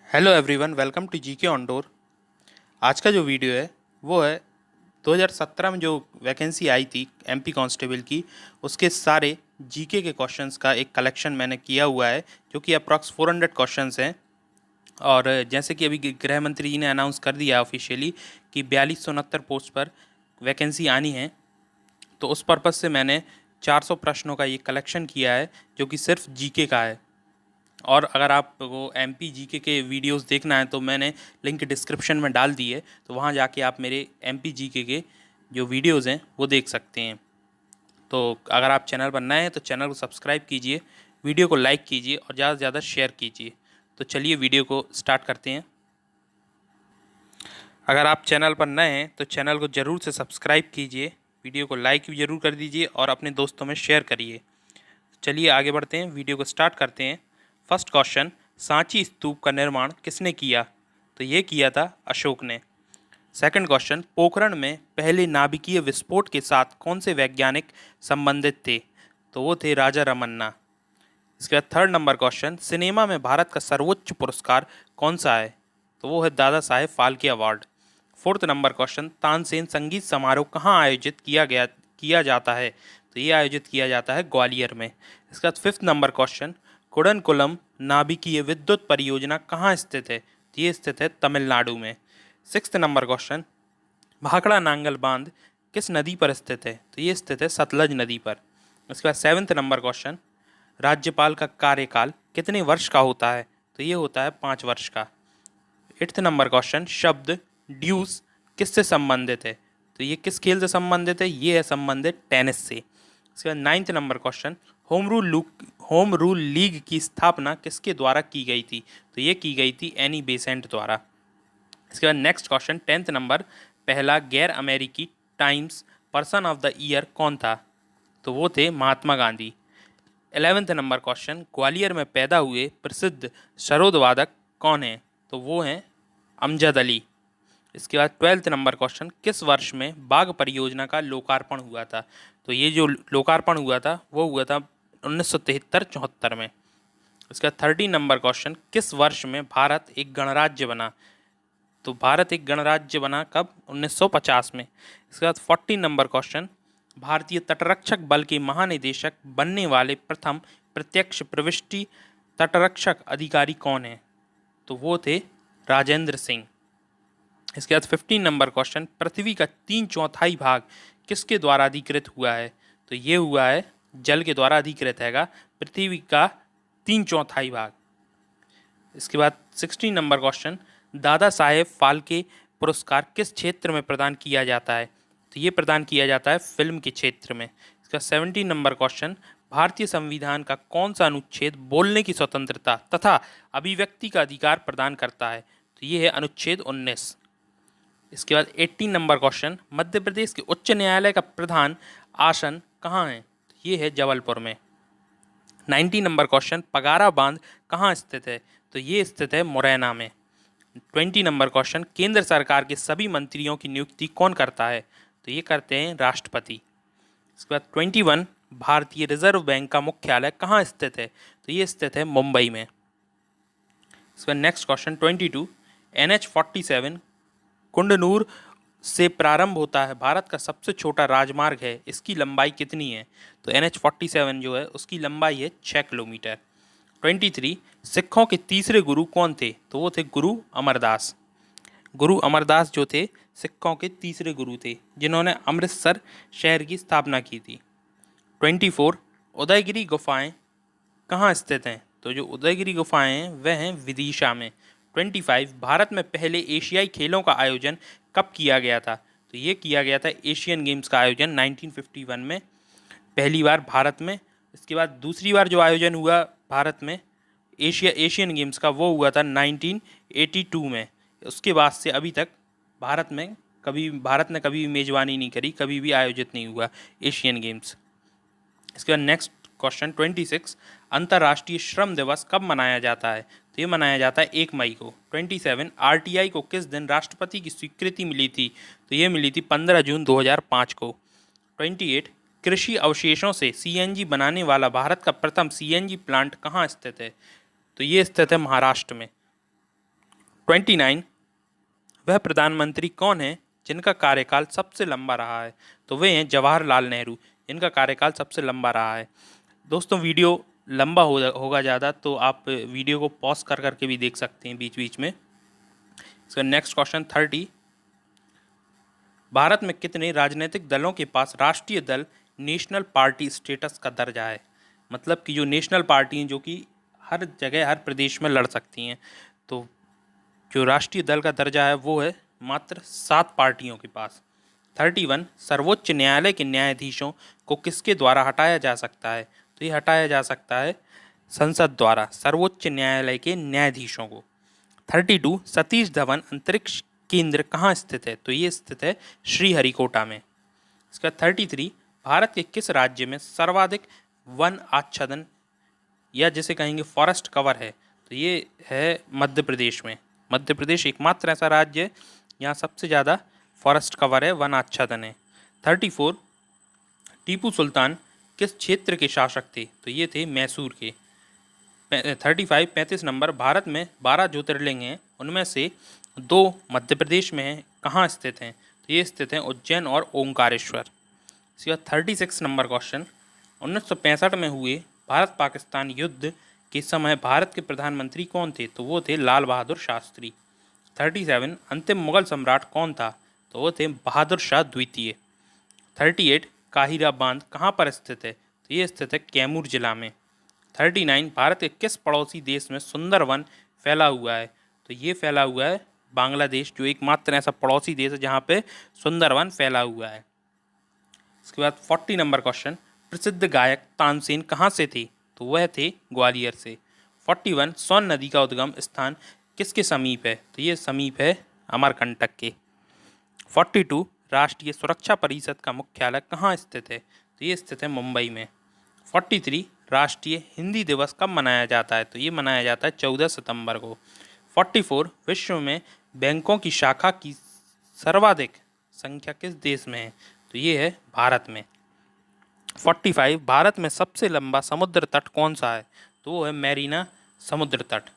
Hello everyone, welcome to GK on door. आज का जो वीडियो है वो है 2017 में जो वैकेंसी आई थी एमपी कांस्टेबल की, उसके सारे जीके के क्वेश्चंस का एक कलेक्शन मैंने किया हुआ है, जो कि अप्रॉक्स 400 क्वेश्चंस हैं। और जैसे कि अभी गृह मंत्री जी ने अनाउंस कर दिया ऑफिशियली कि 4269 पोस्ट पर वैकेंसी आनी है, तो उस पर्पज़ से मैंने 400 प्रश्नों का ये कलेक्शन किया है, जो कि सिर्फ जीके का है। और अगर आपको एम पी जी के वीडियोस देखना है तो मैंने लिंक डिस्क्रिप्शन में डाल दी है, तो वहाँ जाके आप मेरे एम पी जी के जो वीडियोस हैं वो देख सकते हैं। तो अगर आप चैनल पर नए हैं तो चैनल को सब्सक्राइब कीजिए, वीडियो को लाइक कीजिए और ज़्यादा से ज़्यादा शेयर कीजिए। तो चलिए वीडियो को स्टार्ट करते हैं। अगर आप चैनल पर नए हैं तो चैनल को ज़रूर से सब्सक्राइब कीजिए, वीडियो को लाइक भी ज़रूर कर दीजिए और अपने दोस्तों में शेयर करिए। चलिए आगे बढ़ते हैं, वीडियो को स्टार्ट करते हैं। फर्स्ट क्वेश्चन, सांची स्तूप का निर्माण किसने किया? तो ये किया था अशोक ने। सेकंड क्वेश्चन, पोखरण में पहले नाभिकीय विस्फोट के साथ कौन से वैज्ञानिक संबंधित थे? तो वो थे राजा रमन्ना। इसके बाद थर्ड नंबर क्वेश्चन, सिनेमा में भारत का सर्वोच्च पुरस्कार कौन सा है? तो वो है Dada Saheb Phalke award. Fourth number question, Tansen संगीत समारोह कहाँ आयोजित किया जाता है? तो ये आयोजित किया जाता है ग्वालियर में। इसके बाद फिफ्थ नंबर क्वेश्चन, कुडनकुलम नाभिकीय विद्युत परियोजना कहाँ स्थित है? तो ये स्थित है तमिलनाडु में। Sixth number question, Bhakra Nangal बांध किस नदी पर स्थित है? तो ये स्थित है सतलज नदी पर। इसके बाद सेवन्थ नंबर क्वेश्चन, राज्यपाल का कार्यकाल कितने वर्ष का होता है? तो ये होता है 5 वर्ष का। एट्थ नंबर क्वेश्चन, शब्द ड्यूस किससे संबंधित है? तो ये किस खेल से संबंधित है? ये है संबंधित टेनिस से। इसके बाद ninth number question, home rule league की स्थापना किसके द्वारा की गई थी? तो ये की गई थी एनी बेसेंट द्वारा। इसके बाद नेक्स्ट क्वेश्चन, टेंथ नंबर, पहला गैर अमेरिकी times person of the year कौन था? तो वो थे महात्मा गांधी। 11वें नंबर क्वेश्चन, ग्वालियर में पैदा हुए प्रसिद्ध सरोद वादक कौन है? तो वो हैं अमजद अली। इसके बाद 12वें नंबर क्वेश्चन, किस वर्ष में बाघ परियोजना का लोकार्पण हुआ था? तो ये जो लोकार्पण हुआ था वो हुआ था 1973-74 में। इसका 13 नंबर क्वेश्चन, किस वर्ष में भारत एक गणराज्य बना? तो भारत एक गणराज्य बना कब? 1950 में। इसके बाद 14 नंबर क्वेश्चन, भारतीय तटरक्षक बल के महानिदेशक बनने वाले प्रथम प्रत्यक्ष प्रविष्टि तटरक्षक अधिकारी कौन है? तो वो थे राजेंद्र सिंह। इसके बाद 15 नंबर क्वेश्चन, पृथ्वी का 3/4 भाग किसके द्वारा अधिकृत हुआ है? तो ये हुआ है जल के द्वारा अधिकृत हैगा पृथ्वी का 3/4 भाग। इसके बाद 16 नंबर क्वेश्चन, दादा साहेब फाल्के पुरस्कार किस क्षेत्र में प्रदान किया जाता है? तो ये प्रदान किया जाता है फिल्म के क्षेत्र में। इसका 17 नंबर क्वेश्चन, भारतीय संविधान का कौन सा अनुच्छेद बोलने की स्वतंत्रता तथा अभिव्यक्ति का अधिकार प्रदान करता है? तो ये है अनुच्छेद 19। इसके बाद 18 नंबर क्वेश्चन, मध्य प्रदेश के उच्च न्यायालय का प्रधान आसन कहाँ है? तो ये है जबलपुर में। 90 नंबर क्वेश्चन, पगारा बांध कहाँ स्थित है? तो ये स्थित है मुरैना में। 20 नंबर क्वेश्चन, केंद्र सरकार के सभी मंत्रियों की नियुक्ति कौन करता है? तो ये करते हैं राष्ट्रपति। इसके बाद 21, भारतीय रिजर्व बैंक का मुख्यालय कहाँ स्थित है? तो ये स्थित है मुंबई में। इसके बाद नेक्स्ट क्वेश्चन 22, NH47 कुंडनूर से प्रारंभ होता है, भारत का सबसे छोटा राजमार्ग है, इसकी लंबाई कितनी है? तो NH47 जो है उसकी लंबाई है 6 किलोमीटर। 23, सिखों के तीसरे गुरु कौन थे? तो वो थे गुरु अमरदास। गुरु अमरदास जो थे सिखों के तीसरे गुरु थे, जिन्होंने अमृतसर शहर की स्थापना की थी। 24, उदयगिरी गुफाएं कहाँ स्थित हैं? तो जो उदयगिरी गुफाएं हैं वह हैं विदिशा में। 25, भारत में पहले एशियाई खेलों का आयोजन कब किया गया था? तो ये किया गया था एशियन गेम्स का आयोजन 1951 में पहली बार भारत में। इसके बाद दूसरी बार जो आयोजन हुआ भारत में एशियन गेम्स का वो हुआ था 1982 में। उसके बाद से अभी तक भारत ने कभी भी मेज़बानी नहीं करी, कभी भी आयोजित नहीं हुआ एशियन गेम्स। इसके बाद नेक्स्ट क्वेश्चन 26, अंतर्राष्ट्रीय श्रम दिवस कब मनाया जाता है? तो ये मनाया जाता है 1 मई को। 27, RTI को किस दिन राष्ट्रपति की स्वीकृति मिली थी? तो ये मिली थी 15 जून 2005 को। 28, कृषि अवशेषों से CNG बनाने वाला भारत का प्रथम CNG प्लांट कहाँ स्थित है? तो ये स्थित है महाराष्ट्र में। 29, वह प्रधानमंत्री कौन है जिनका कार्यकाल सबसे लंबा रहा है? तो वे हैं जवाहरलाल नेहरू, जिनका कार्यकाल सबसे लंबा रहा है। दोस्तों वीडियो लंबा होगा ज़्यादा, तो आप वीडियो को पॉज कर करके भी देख सकते हैं बीच बीच में। इसका नेक्स्ट क्वेश्चन 30, भारत में कितने राजनीतिक दलों के पास राष्ट्रीय दल नेशनल पार्टी स्टेटस का दर्जा है? मतलब कि जो नेशनल पार्टी हैं जो कि हर जगह हर प्रदेश में लड़ सकती हैं, तो जो राष्ट्रीय दल का दर्जा है वो है मात्र 7 पार्टियों के पास। 31, सर्वोच्च न्यायालय के न्यायाधीशों को किसके द्वारा हटाया जा सकता है? तो ये हटाया जा सकता है संसद द्वारा, सर्वोच्च न्यायालय के न्यायाधीशों को। 32, सतीश धवन अंतरिक्ष केंद्र कहाँ स्थित है? तो ये स्थित है श्रीहरिकोटा में। इसका 33, भारत के किस राज्य में सर्वाधिक वन आच्छादन या जिसे कहेंगे फॉरेस्ट कवर है? तो ये है मध्य प्रदेश में। मध्य प्रदेश एकमात्र ऐसा राज्य है यहाँ सबसे ज़्यादा फॉरेस्ट कवर है, वन आच्छादन है। 34, टीपू सुल्तान किस क्षेत्र के शासक थे? तो ये थे मैसूर के। 35 नंबर, भारत में 12 ज्योतिर्लिंग हैं, उनमें से 2 मध्य प्रदेश में हैं, कहाँ स्थित हैं? तो ये स्थित हैं उज्जैन और ओंकारेश्वर। इसके बाद 36 नंबर क्वेश्चन, 1965 में हुए भारत पाकिस्तान युद्ध के समय भारत के प्रधानमंत्री कौन थे? तो वो थे लाल बहादुर शास्त्री। 37, अंतिम मुगल सम्राट कौन था? तो वो थे बहादुर शाह द्वितीय। 38, काहिरा बांध कहाँ पर स्थित है? तो ये स्थित है कैमूर जिला में। 39, भारत के किस पड़ोसी देश में सुंदरवन फैला हुआ है? तो ये फैला हुआ है बांग्लादेश, जो एकमात्र ऐसा पड़ोसी देश है जहाँ पे सुंदरवन फैला हुआ है। इसके बाद 40 नंबर क्वेश्चन, प्रसिद्ध गायक तानसेन कहाँ से थे? तो वह थे ग्वालियर से। 41, सोन नदी का उद्गम स्थान किसके समीप है? तो ये समीप है अमरकंटक के। 42, राष्ट्रीय सुरक्षा परिषद का मुख्यालय कहाँ स्थित है? तो ये स्थित है मुंबई में। 43, राष्ट्रीय हिंदी दिवस कब मनाया जाता है? तो ये मनाया जाता है 14 सितंबर को। 44, विश्व में बैंकों की शाखा की सर्वाधिक संख्या किस देश में है? तो ये है भारत में। 45, भारत में सबसे लंबा समुद्र तट कौन सा है? तो वो है मैरीना समुद्र तट।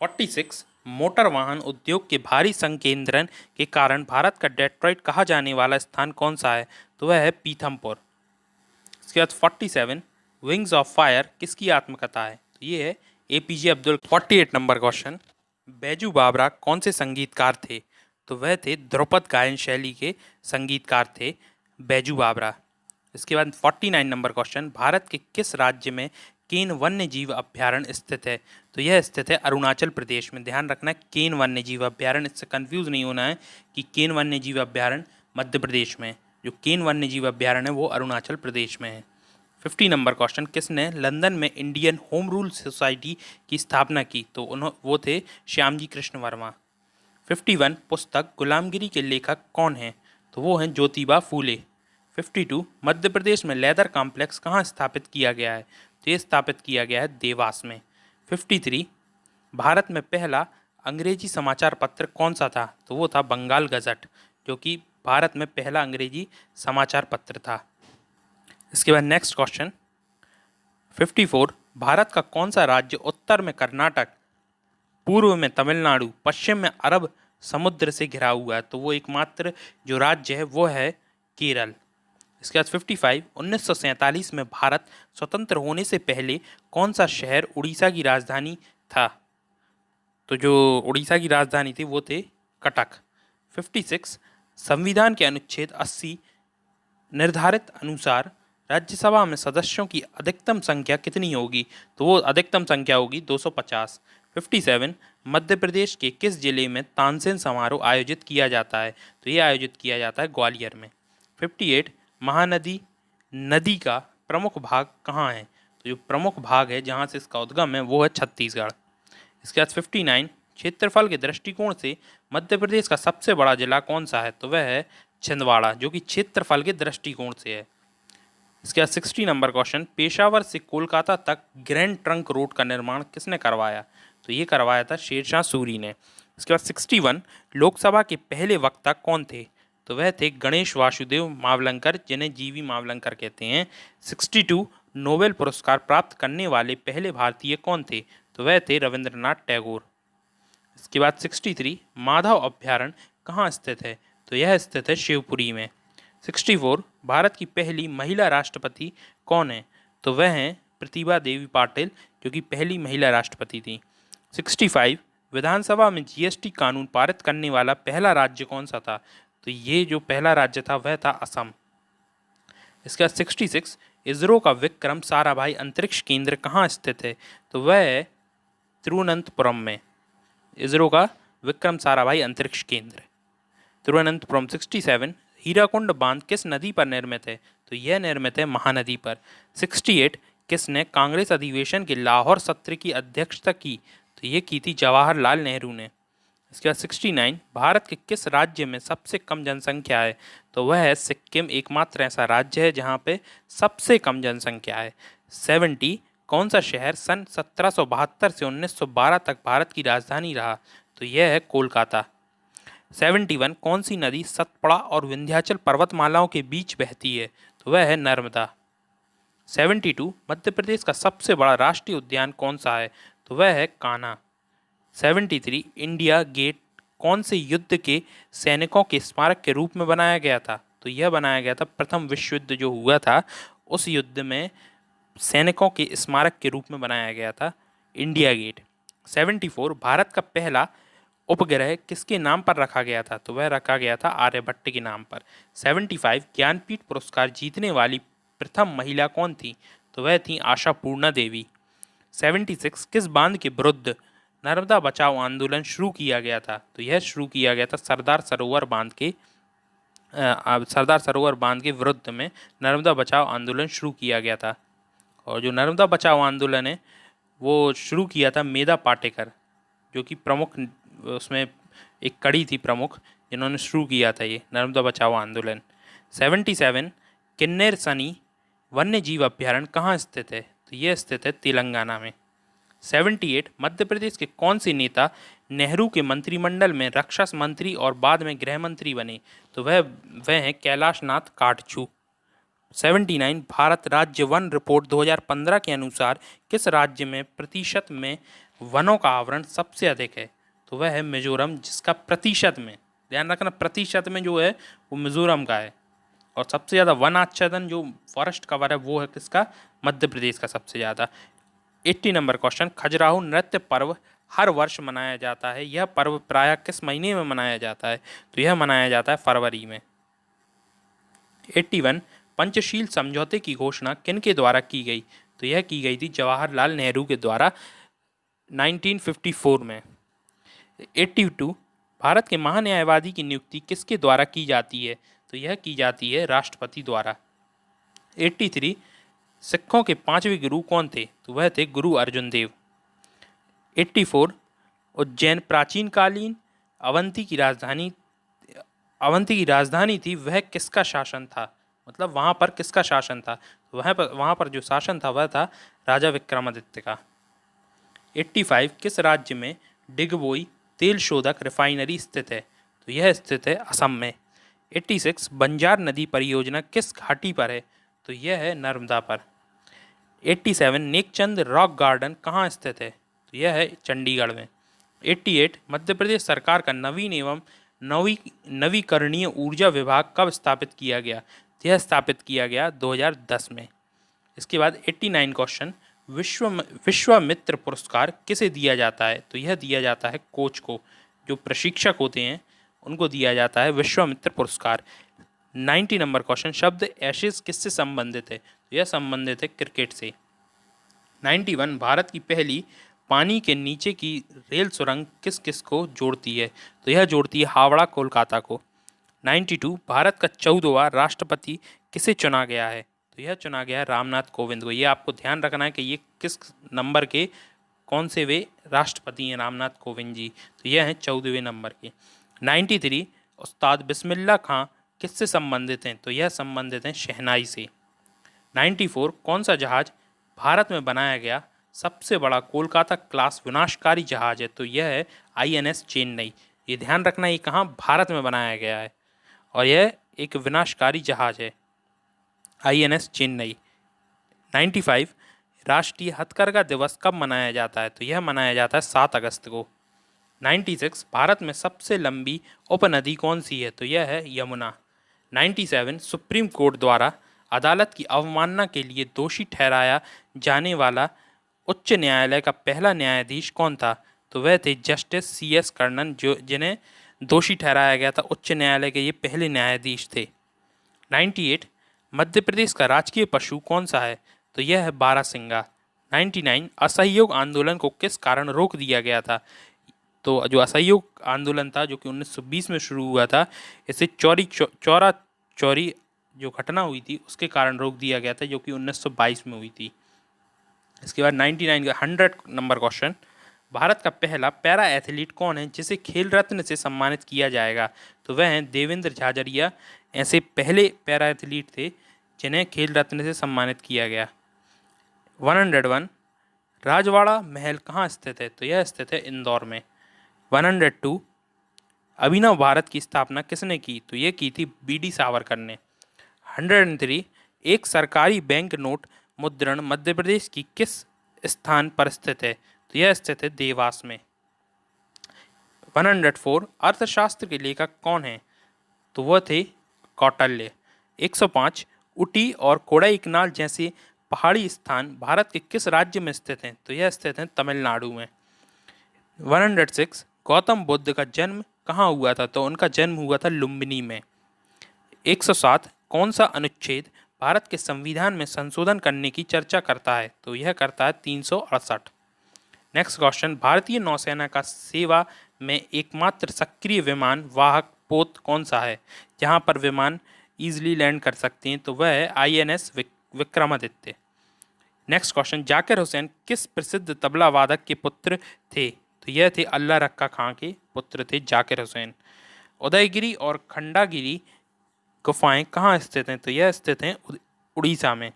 46, मोटर वाहन उद्योग के भारी संकेंद्रण के कारण भारत का डेट्रॉइट कहा जाने वाला स्थान कौन सा है? तो वह है पीथमपुर। इसके बाद 47, विंग्स ऑफ फायर किसकी आत्मकथा है? तो ये है एपीजे अब्दुल। 48 नंबर क्वेश्चन, बैजू बावरा कौन से संगीतकार थे? तो वह थे ध्रुपद गायन शैली के संगीतकार थे बैजू बावरा। इसके बाद 49 नंबर क्वेश्चन, भारत के किस राज्य में केन वन्य जीव अभ्यारण्य स्थित है? तो यह स्थित है अरुणाचल प्रदेश में। ध्यान रखना है केन वन्य जीव अभ्यारण्य, इससे कंफ्यूज नहीं होना है कि केन वन्य जीव अभ्यारण्य मध्य प्रदेश में, जो केन वन्य जीव अभ्यारण्य है वो अरुणाचल प्रदेश में है। 50 नंबर क्वेश्चन, किसने लंदन में इंडियन होम रूल सोसाइटी की स्थापना की? तो वो थे श्यामजी कृष्ण वर्मा। 51, पुस्तक गुलामगिरी के लेखक कौन हैं? तो वो हैं ज्योतिबा फूले। 52, मध्य प्रदेश में लेदर कॉम्प्लेक्स कहाँ स्थापित किया गया है? तो ये स्थापित किया गया है देवास में। 53, भारत में पहला अंग्रेजी समाचार पत्र कौन सा था? तो वो था बंगाल गजट, जो कि भारत में पहला अंग्रेजी समाचार पत्र था। इसके बाद नेक्स्ट क्वेश्चन 54, भारत का कौन सा राज्य उत्तर में कर्नाटक, पूर्व में तमिलनाडु, पश्चिम में अरब समुद्र से घिरा हुआ है? तो वो एकमात्र जो राज्य है वो है केरल। इसके बाद 55, 1947 में भारत स्वतंत्र होने से पहले कौन सा शहर उड़ीसा की राजधानी था? तो जो उड़ीसा की राजधानी थी वो थे कटक। 56, संविधान के अनुच्छेद 80 निर्धारित अनुसार राज्यसभा में सदस्यों की अधिकतम संख्या कितनी होगी? तो वो अधिकतम संख्या होगी 250। 57, मध्य प्रदेश के किस जिले में तानसेन समारोह आयोजित किया जाता है? तो ये आयोजित किया जाता है ग्वालियर में। 58, महानदी नदी का प्रमुख भाग कहाँ है? तो जो प्रमुख भाग है जहाँ से इसका उद्गम है वो है छत्तीसगढ़। इसके बाद 59, क्षेत्रफल के दृष्टिकोण से मध्य प्रदेश का सबसे बड़ा जिला कौन सा है? तो वह है छिंदवाड़ा, जो कि क्षेत्रफल के दृष्टिकोण से है। इसके बाद 60 नंबर क्वेश्चन, पेशावर से कोलकाता तक ग्रैंड ट्रंक रोड का निर्माण किसने करवाया? तो ये करवाया था शेरशाह सूरी ने। इसके बाद 61, लोकसभा के पहले वक्ता कौन थे? तो वह थे गणेश वासुदेव मावलंकर, जिन्हें जीवी मावलंकर कहते हैं। 62, नोबेल पुरस्कार प्राप्त करने वाले पहले भारतीय कौन थे? तो वह थे रविंद्रनाथ टैगोर। इसके बाद 63 माधव अभ्यारण्य कहाँ स्थित है? तो यह स्थित है शिवपुरी में। 64 भारत की पहली महिला राष्ट्रपति कौन है? तो वह हैं प्रतिभा देवी पाटिल, जो कि पहली महिला राष्ट्रपति थी। 65 विधानसभा में जीएसटी कानून पारित करने वाला पहला राज्य कौन सा था? तो ये जो पहला राज्य था वह था असम। इसके बाद 66 इसरो का विक्रम साराभाई अंतरिक्ष केंद्र कहाँ स्थित है? तो वह है तिरुवनंतपुरम में। इसरो का विक्रम साराभाई अंतरिक्ष केंद्र तिरुवनंतपुरम। 67 हीराकुंड बांध किस नदी पर निर्मित है? तो यह निर्मित है महानदी पर। 68 किसने कांग्रेस अधिवेशन के लाहौर सत्र की अध्यक्षता की? तो ये की थी जवाहरलाल नेहरू ने। इसके बाद 69 भारत के किस राज्य में सबसे कम जनसंख्या है? तो वह है सिक्किम, एकमात्र ऐसा राज्य है जहाँ पे सबसे कम जनसंख्या है। 70 कौन सा शहर सन 1772 से 1912 तक भारत की राजधानी रहा? तो यह है कोलकाता। 71 कौन सी नदी सतपुड़ा और विंध्याचल पर्वतमालाओं के बीच बहती है? तो वह है नर्मदा। 72 मध्य प्रदेश का सबसे बड़ा राष्ट्रीय उद्यान कौन सा है? तो वह है कान्हा। 73 इंडिया गेट कौन से युद्ध के सैनिकों के स्मारक के रूप में बनाया गया था? तो यह बनाया गया था प्रथम विश्व युद्ध जो हुआ था उस युद्ध में सैनिकों के स्मारक के रूप में बनाया गया था इंडिया गेट। 74 भारत का पहला उपग्रह किसके नाम पर रखा गया था? तो वह रखा गया था आर्यभट्ट के नाम पर। 75 ज्ञानपीठ पुरस्कार जीतने वाली प्रथम महिला कौन थी? तो वह थी आशा पूर्णा देवी। 76 किस बांध के विरुद्ध नर्मदा बचाओ आंदोलन शुरू किया गया था? तो यह शुरू किया गया था सरदार सरोवर बांध के विरुद्ध में नर्मदा बचाओ आंदोलन शुरू किया गया था। और जो नर्मदा बचाओ आंदोलन है वो शुरू किया था मेधा पाटेकर, जो कि प्रमुख उसमें एक कड़ी थी प्रमुख जिन्होंने शुरू किया था ये नर्मदा बचाओ आंदोलन। 77 किन्नर सनी वन्य जीव अभ्यारण्य कहाँ स्थित है? तो यह स्थित है तेलंगाना में। 78 मध्य प्रदेश के कौन से नेता नेहरू के मंत्रिमंडल में रक्षा मंत्री और बाद में गृह मंत्री बने? तो वह हैं कैलाश नाथ काटजू। 79 भारत राज्य वन रिपोर्ट 2015 के अनुसार किस राज्य में प्रतिशत में वनों का आवरण सबसे अधिक है? तो वह है मिजोरम, जिसका प्रतिशत में, ध्यान रखना प्रतिशत में जो है वो मिजोरम का है। और सबसे ज़्यादा वन आच्छादन जो फॉरेस्ट कवर है वो है किसका? मध्य प्रदेश का सबसे ज़्यादा। 80 नंबर क्वेश्चन खजुराहो नृत्य पर्व हर वर्ष मनाया जाता है, यह पर्व प्रायः किस महीने में मनाया जाता है? तो यह मनाया जाता है फरवरी में। 81 पंचशील समझौते की घोषणा किनके द्वारा की गई? तो यह की गई थी जवाहरलाल नेहरू के द्वारा 1954 में। 82 भारत के महान्यायवादी की नियुक्ति किसके द्वारा की जाती है? तो यह की जाती है राष्ट्रपति द्वारा। 83 सिखों के पांचवें गुरु कौन थे? तो वह थे गुरु अर्जुन देव। 84 उज्जैन प्राचीन कालीन अवंती की राजधानी थी, वह किसका शासन था? मतलब वहाँ पर किसका शासन था? वहाँ पर जो शासन था वह था राजा विक्रमादित्य का। 85 किस राज्य में डिगबोई तेल शोधक रिफाइनरी स्थित है? तो यह स्थित है असम में। 86 बंजार नदी परियोजना किस घाटी पर है? तो यह है नर्मदा पर। 87 नेकचंद रॉक गार्डन कहाँ स्थित है? तो यह है चंडीगढ़ में। 88 मध्य प्रदेश सरकार का नवीन एवं नवीकरणीय ऊर्जा विभाग कब स्थापित किया गया? तो यह स्थापित किया गया 2010 में। इसके बाद 89 क्वेश्चन विश्वामित्र पुरस्कार किसे दिया जाता है? तो यह दिया जाता है कोच को, जो प्रशिक्षक होते हैं उनको दिया जाता है विश्वामित्र पुरस्कार। 90 नंबर क्वेश्चन शब्द एशेज किससे संबंधित है? तो यह संबंधित है क्रिकेट से। 91 भारत की पहली पानी के नीचे की रेल सुरंग किस किस को जोड़ती है? तो यह जोड़ती है हावड़ा कोलकाता को। 92 भारत का 14वां राष्ट्रपति किसे चुना गया है? तो यह चुना गया है रामनाथ कोविंद को। ये आपको ध्यान रखना है कि ये किस नंबर के कौन से वे राष्ट्रपति हैं रामनाथ कोविंद जी। तो यह हैं 14वें नंबर के। 93 उस्ताद बिस्मिल्लाह खां किससे संबंधित हैं? तो यह संबंधित हैं शहनाई से। 94 कौन सा जहाज भारत में बनाया गया सबसे बड़ा कोलकाता क्लास विनाशकारी जहाज है? तो यह है INS चेन्नई। ये ध्यान रखना ये कहाँ भारत में बनाया गया है और यह एक विनाशकारी जहाज है INS चेन्नई। 95 राष्ट्रीय हथकरघा दिवस कब मनाया जाता है? तो यह मनाया जाता है 7 अगस्त को। 96 भारत में सबसे लंबी उपनदी कौन सी है? तो यह है यमुना। 97 सुप्रीम कोर्ट द्वारा अदालत की अवमानना के लिए दोषी ठहराया जाने वाला उच्च न्यायालय का पहला न्यायाधीश कौन था? तो वह थे जस्टिस CS कर्णन, जो जिन्हें दोषी ठहराया गया था। उच्च न्यायालय के ये पहले न्यायाधीश थे। 98 मध्य प्रदेश का राजकीय पशु कौन सा है? तो यह है बारहसिंगा। 99 असहयोग आंदोलन को किस कारण रोक दिया गया था? तो जो असहयोग आंदोलन था, जो कि 1920 में शुरू हुआ था, इसे चौरा चौरी जो घटना हुई थी उसके कारण रोक दिया गया था, जो कि 1922 में हुई थी। इसके बाद 99 का 100 नंबर क्वेश्चन, भारत का पहला पैरा एथलीट कौन है जिसे खेल रत्न से सम्मानित किया जाएगा? तो वह हैं देवेंद्र झाझरिया। ऐसे पहले पैरा एथलीट थे जिन्हें खेल रत्न से सम्मानित किया गया। 101 राजवाड़ा महल कहाँ स्थित है? तो यह स्थित है इंदौर में। 102 अभिनव भारत की स्थापना किसने की? तो यह की थी BD सावरकर ने। 103 एक सरकारी बैंक नोट मुद्रण मध्य प्रदेश की किस स्थान पर स्थित है? तो यह स्थित है देवास में। 104 अर्थशास्त्र के लेखक कौन है? तो वह थे कौटिल्य। 105 ऊटी और कोडाईकनाल जैसे पहाड़ी स्थान भारत के किस राज्य में स्थित हैं? तो यह स्थित हैं तमिलनाडु में। 106 गौतम बुद्ध का जन्म कहाँ हुआ था? तो उनका जन्म हुआ था लुम्बिनी में। 107 कौन सा अनुच्छेद भारत के संविधान में संशोधन करने की चर्चा करता है? तो यह करता है 368। नेक्स्ट क्वेश्चन, भारतीय नौसेना का सेवा में एकमात्र सक्रिय विमान वाहक पोत कौन सा है जहां पर विमान इजीली लैंड कर सकते हैं? तो वह है INS Vikramaditya. Next question, Zakir Hussain किस प्रसिद्ध तबला वादक के पुत्र थे? तो यह थे अल्लाह रक्का खां के पुत्र थे जाकिर हुसैन। उदयगिरी और खंडागिरी गुफाएं कहाँ स्थित हैं? तो यह स्थित हैं उड़ीसा में।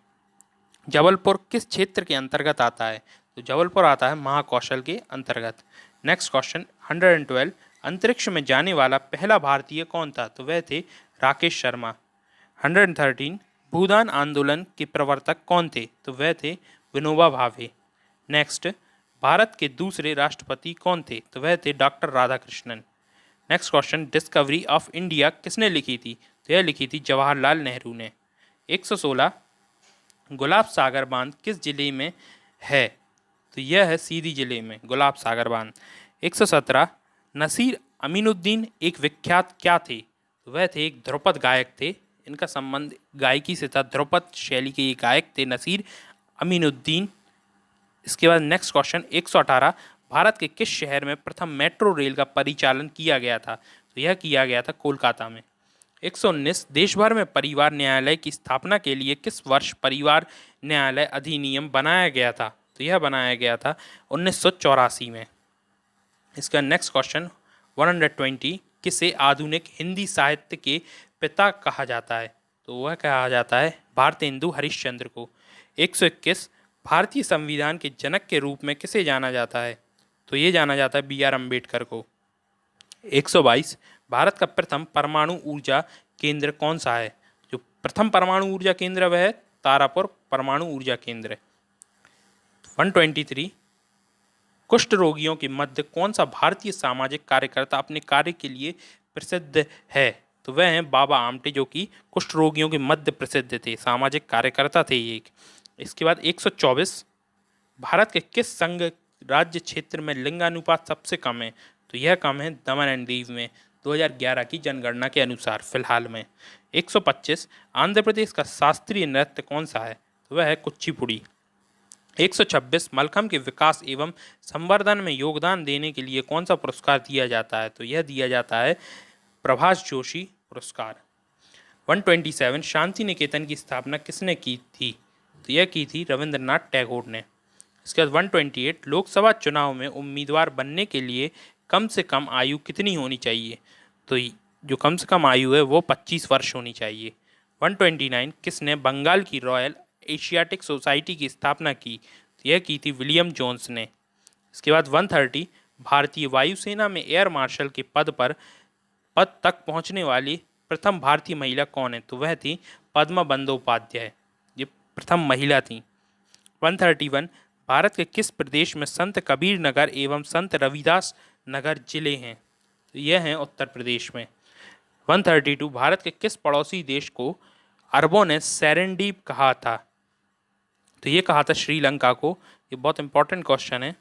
जबलपुर किस क्षेत्र के अंतर्गत आता है? तो जबलपुर आता है महाकौशल के अंतर्गत। नेक्स्ट क्वेश्चन 112 अंतरिक्ष में जाने वाला पहला भारतीय कौन था? तो वह थे राकेश शर्मा। 113 भूदान आंदोलन के प्रवर्तक कौन थे? तो वह थे विनोबा भावे। नेक्स्ट, भारत के दूसरे राष्ट्रपति कौन थे? तो वह थे doctor Radhakrishnan. Next question, discovery of India किसने लिखी थी? तो यह लिखी थी जवाहरलाल नेहरू ने। 116 गुलाब सागर बांध किस जिले में है? तो यह है सीधी जिले में गुलाब सागर बांध। 117 नसीर अमीनुद्दीन एक विख्यात क्या थे? तो वह थे एक ध्रुपद गायक थे। इनका संबंध गायकी से था। ध्रुपद शैली के ये गायक थे नसीर अमीनुद्दीन। इसके बाद नेक्स्ट क्वेश्चन 118 भारत के किस शहर में प्रथम मेट्रो रेल का परिचालन किया गया था? तो यह किया गया था कोलकाता में। 119 देश भर में परिवार न्यायालय की स्थापना के लिए किस वर्ष परिवार न्यायालय अधिनियम बनाया गया था? तो यह बनाया गया था 1984 में। इसका नेक्स्ट क्वेश्चन 120 किसे आधुनिक हिंदी साहित्य के पिता कहा जाता है? तो वह कहा जाता है भारतेंदु हरिश्चंद्र को। 121 भारतीय संविधान के जनक के रूप में किसे जाना जाता है? तो ये जाना जाता है BR अम्बेडकर को। 122 भारत का प्रथम परमाणु ऊर्जा केंद्र कौन सा है? जो प्रथम परमाणु ऊर्जा केंद्र वह है तारापुर परमाणु ऊर्जा केंद्र। 123 कुष्ठ रोगियों के मध्य कौन सा भारतीय सामाजिक कार्यकर्ता अपने कार्य के लिए प्रसिद्ध है? तो वह हैं बाबा आमटे, जो कि कुष्ठ रोगियों के मध्य प्रसिद्ध थे, सामाजिक कार्यकर्ता थे ये। इसके बाद 124 भारत के किस संघ राज्य क्षेत्र में लिंगानुपात सबसे कम है? तो यह कम है दमन एंड दीव में 2011 की जनगणना के अनुसार फिलहाल में। 125 आंध्र प्रदेश का शास्त्रीय नृत्य कौन सा है? तो वह है कुचिपुड़ी। 126 मलखम्ब के विकास एवं संवर्धन में योगदान देने के लिए कौन सा पुरस्कार दिया जाता है? तो यह दिया जाता है प्रभाष जोशी पुरस्कार। 127 शांति निकेतन की स्थापना किसने की थी? तो यह की थी रविंद्रनाथ टैगोर ने। इसके बाद 128 लोकसभा चुनाव में उम्मीदवार बनने के लिए कम से कम आयु कितनी होनी चाहिए? तो जो कम से कम आयु है वो 25 वर्ष होनी चाहिए। 129 किसने बंगाल की रॉयल एशियाटिक सोसाइटी की स्थापना की? तो यह की थी विलियम जोन्स ने। इसके बाद 130 भारतीय वायुसेना में एयर मार्शल के पद तक पहुंचने वाली प्रथम भारतीय महिला कौन है? तो वह थी पद्मा बंदोपाध्याय, ये प्रथम महिला थी। 131 भारत के किस प्रदेश में संत कबीर नगर एवं संत रविदास नगर जिले हैं? तो यह हैं उत्तर प्रदेश में। 132 भारत के किस पड़ोसी देश को अरबों ने सेरेंडीप कहा था? तो ये कहा था श्रीलंका को। ये बहुत इंपॉर्टेंट क्वेश्चन है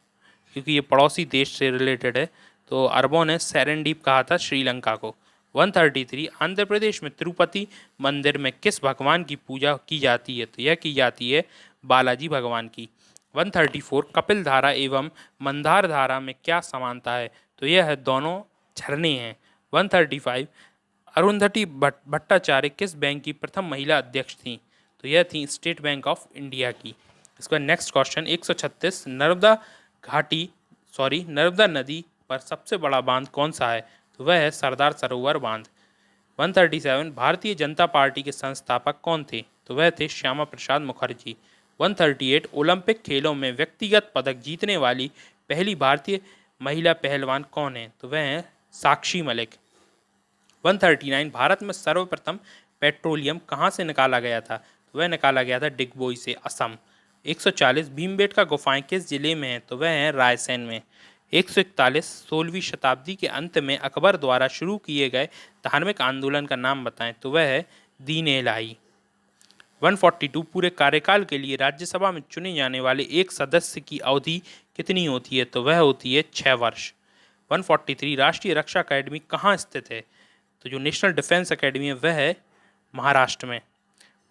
क्योंकि ये पड़ोसी देश से रिलेटेड है। तो अरबों ने सेरेंडीप कहा था श्रीलंका को। 133 आंध्र प्रदेश में तिरुपति मंदिर में किस भगवान की पूजा की जाती है? तो यह की जाती है बालाजी भगवान की। 134 कपिल धारा एवं मंदार धारा में क्या समानता है? तो यह है दोनों झरने हैं। 135 अरुंधति भट्टाचार्य किस बैंक की प्रथम महिला अध्यक्ष थी? तो यह थी स्टेट बैंक ऑफ इंडिया की। इसका नेक्स्ट क्वेश्चन 136 नर्मदा नदी पर सबसे बड़ा बांध कौन सा है? तो वह है सरदार सरोवर बांध। 137 भारतीय जनता पार्टी के संस्थापक कौन थे? तो वह थे श्यामा प्रसाद मुखर्जी। 138 ओलंपिक खेलों में व्यक्तिगत पदक जीतने वाली पहली भारतीय महिला पहलवान कौन है? तो वह है साक्षी मलिक। 139 भारत में सर्वप्रथम पेट्रोलियम कहाँ से निकाला गया था? तो वह निकाला गया था डिगबोई से, असम। 140 भीमबेटका गुफाएं किस जिले में हैं? तो वह हैं रायसेन में। 141 16वीं शताब्दी के अंत में अकबर द्वारा शुरू किए गए धार्मिक आंदोलन का नाम बताएं? तो वह है दीन इलाही। 142 पूरे कार्यकाल के लिए राज्यसभा में चुने जाने वाले एक सदस्य की अवधि कितनी होती है? तो वह होती है 6 वर्ष। 143 राष्ट्रीय रक्षा अकेडमी कहाँ स्थित है? तो जो नेशनल डिफेंस अकेडमी है वह है महाराष्ट्र में।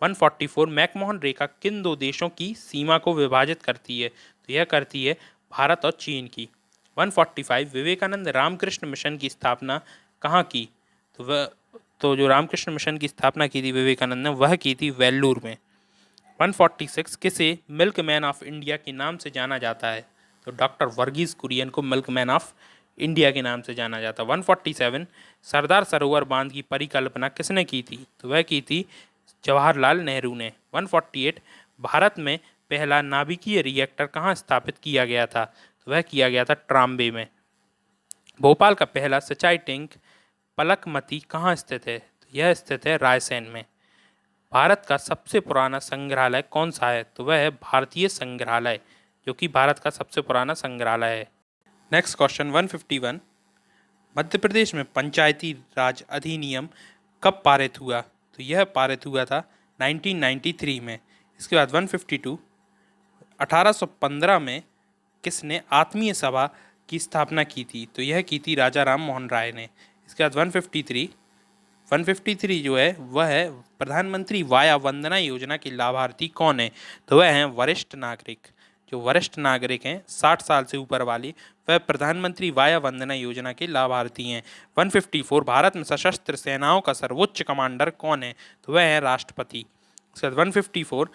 144 मैकमोहन रेखा किन दो देशों की सीमा को विभाजित करती है? तो यह करती है भारत और चीन की। 145 विवेकानंद रामकृष्ण मिशन की स्थापना कहाँ की? तो जो रामकृष्ण मिशन की स्थापना की थी विवेकानंद ने, वह की थी वेल्लूर में। 146 किसे मिल्कमैन ऑफ इंडिया के नाम से जाना जाता है? तो डॉक्टर वर्गीज कुरियन को मिल्कमैन ऑफ इंडिया के नाम से जाना जाता है। 147 सरदार सरोवर बांध की परिकल्पना किसने की थी? तो वह की थी जवाहरलाल नेहरू ने। 148 भारत में पहला नाभिकीय रिएक्टर कहाँ स्थापित किया गया था? तो वह किया गया था ट्राम्बे में। भोपाल का पहला सिंचाई टैंक पलकमती कहाँ स्थित है? तो यह स्थित है रायसेन में। भारत का सबसे पुराना संग्रहालय कौन सा है? तो वह है भारतीय संग्रहालय, जो कि भारत का सबसे पुराना संग्रहालय है। नेक्स्ट क्वेश्चन 151 मध्य प्रदेश में पंचायती राज अधिनियम कब पारित हुआ? तो यह पारित हुआ था 1993 में। इसके बाद 152 1815 में किसने आत्मीय सभा की स्थापना की थी? तो यह की थी राजा राम मोहन राय ने। इसके बाद 153 जो है वह है प्रधानमंत्री वाया वंदना योजना के लाभार्थी कौन है? तो वह हैं वरिष्ठ नागरिक। जो वरिष्ठ नागरिक हैं 60 साल से ऊपर वाली, वह प्रधानमंत्री वाया वंदना योजना के लाभार्थी हैं। 154 भारत में सशस्त्र सेनाओं का सर्वोच्च कमांडर कौन है? तो वह है राष्ट्रपति। 154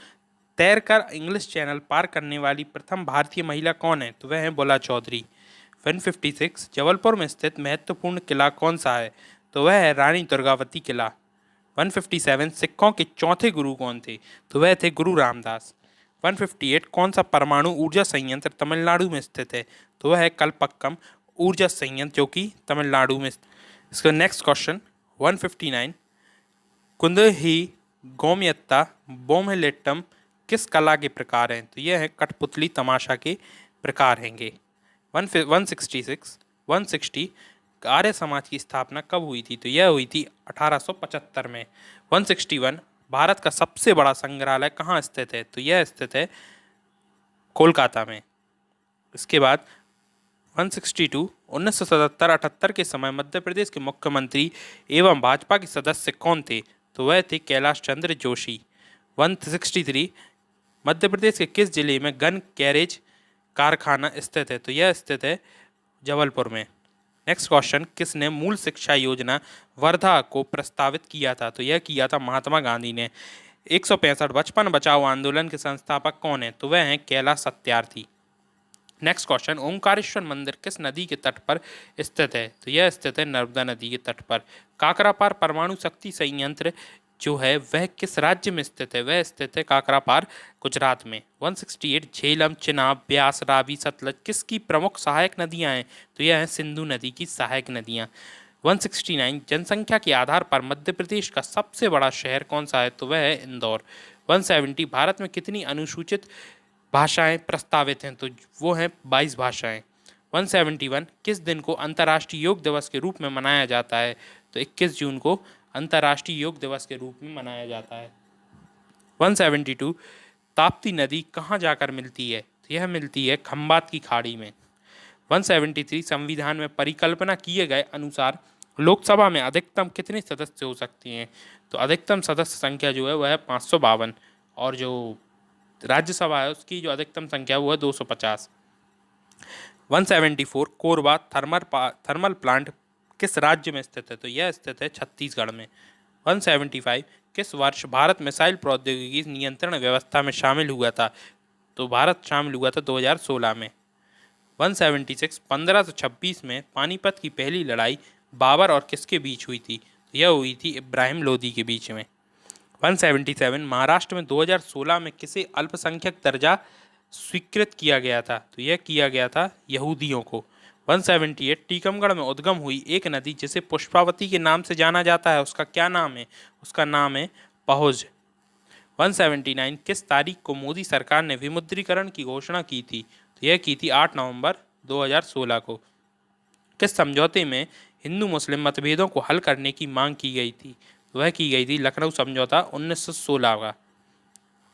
तैरकर इंग्लिश चैनल पार करने वाली प्रथम भारतीय महिला कौन है? तो वह है बुला चौधरी। 156 जबलपुर में स्थित महत्वपूर्ण किला कौन सा है? तो वह है रानी दुर्गावती किला। 157 सिखों के चौथे गुरु कौन थे? तो वह थे गुरु रामदास। 158 कौन सा परमाणु ऊर्जा संयंत्र तमिलनाडु में स्थित है? तो वह है कलपक्कम ऊर्जा संयंत्र, जो कि तमिलनाडु में। इसका नेक्स्ट क्वेश्चन 159 कुंदही गोमयत्ता बोमहलेट्टम किस कला के प्रकार हैं? तो यह है कठपुतली तमाशा के प्रकार हैंगे। 160 आर्य समाज की स्थापना कब हुई थी? तो यह हुई थी 1875 में। 161 भारत का सबसे बड़ा संग्रहालय कहाँ स्थित है? तो यह स्थित है कोलकाता में। इसके बाद 162 1977-78 के समय मध्य प्रदेश के मुख्यमंत्री एवं भाजपा के सदस्य कौन थे? तो वह थे कैलाश चंद्र जोशी। 163 मध्य प्रदेश के किस जिले में गन कैरेज कारखाना स्थित है? तो यह स्थित है जबलपुर में। नेक्स्ट क्वेश्चन किसने मूल शिक्षा योजना वर्धा को प्रस्तावित किया था? तो यह किया था महात्मा गांधी ने। 165 बचपन बचाओ आंदोलन के संस्थापक कौन है? तो वह हैं कैलाश सत्यार्थी। नेक्स्ट क्वेश्चन ओंकारेश्वर मंदिर किस नदी के तट पर स्थित है? तो यह स्थित है नर्मदा नदी के तट पर। काकरापार परमाणु शक्ति संयंत्र जो है वह किस राज्य में स्थित है? वह स्थित है काकरापार गुजरात में। 168 झेलम चिनाब ब्यास रावी सतलज किसकी प्रमुख सहायक नदियां हैं? तो यह हैं सिंधु नदी की सहायक नदियां। 169 जनसंख्या के आधार पर मध्य प्रदेश का सबसे बड़ा शहर कौन सा है? तो वह है इंदौर। 170 भारत में कितनी अनुसूचित भाषाएं प्रस्तावित हैं? तो वो हैं 22 भाषाएं। 171 किस दिन को अंतर्राष्ट्रीय योग दिवस के रूप में मनाया जाता है? तो 21 जून को अंतर्राष्ट्रीय योग दिवस के रूप में मनाया जाता है। 172 ताप्ती नदी कहाँ जाकर मिलती है? तो यह मिलती है खंबात की खाड़ी में। 173 संविधान में परिकल्पना किए गए अनुसार लोकसभा में अधिकतम कितने सदस्य हो सकते हैं? तो अधिकतम सदस्य संख्या जो है वह है 552 और जो राज्यसभा है उसकी जो अधिकतम संख्या वो है 250। 174 कोरबा थर्मल प्लांट किस राज्य में स्थित है? तो यह स्थित है छत्तीसगढ़ में। 175 किस वर्ष भारत मिसाइल प्रौद्योगिकी नियंत्रण व्यवस्था में शामिल हुआ था? तो भारत शामिल हुआ था 2016 में। 176 1526 में पानीपत की पहली लड़ाई बाबर और किसके बीच हुई थी? यह हुई थी इब्राहिम लोदी के बीच में। 177 महाराष्ट्र में 2016 में किसे अल्पसंख्यक दर्जा स्वीकृत किया गया था? तो यह किया गया था यहूदियों को। 178 टीकमगढ़ में उद्गम हुई एक नदी जिसे पुष्पावती के नाम से जाना जाता है, उसका क्या नाम है? उसका नाम है पहुज। 179 किस तारीख को मोदी सरकार ने विमुद्रीकरण की घोषणा की थी? तो यह की थी 8 नवंबर 2016 को। किस समझौते में हिंदू मुस्लिम मतभेदों को हल करने की मांग की गई थी? तो वह की गई थी लखनऊ समझौता 1916 का।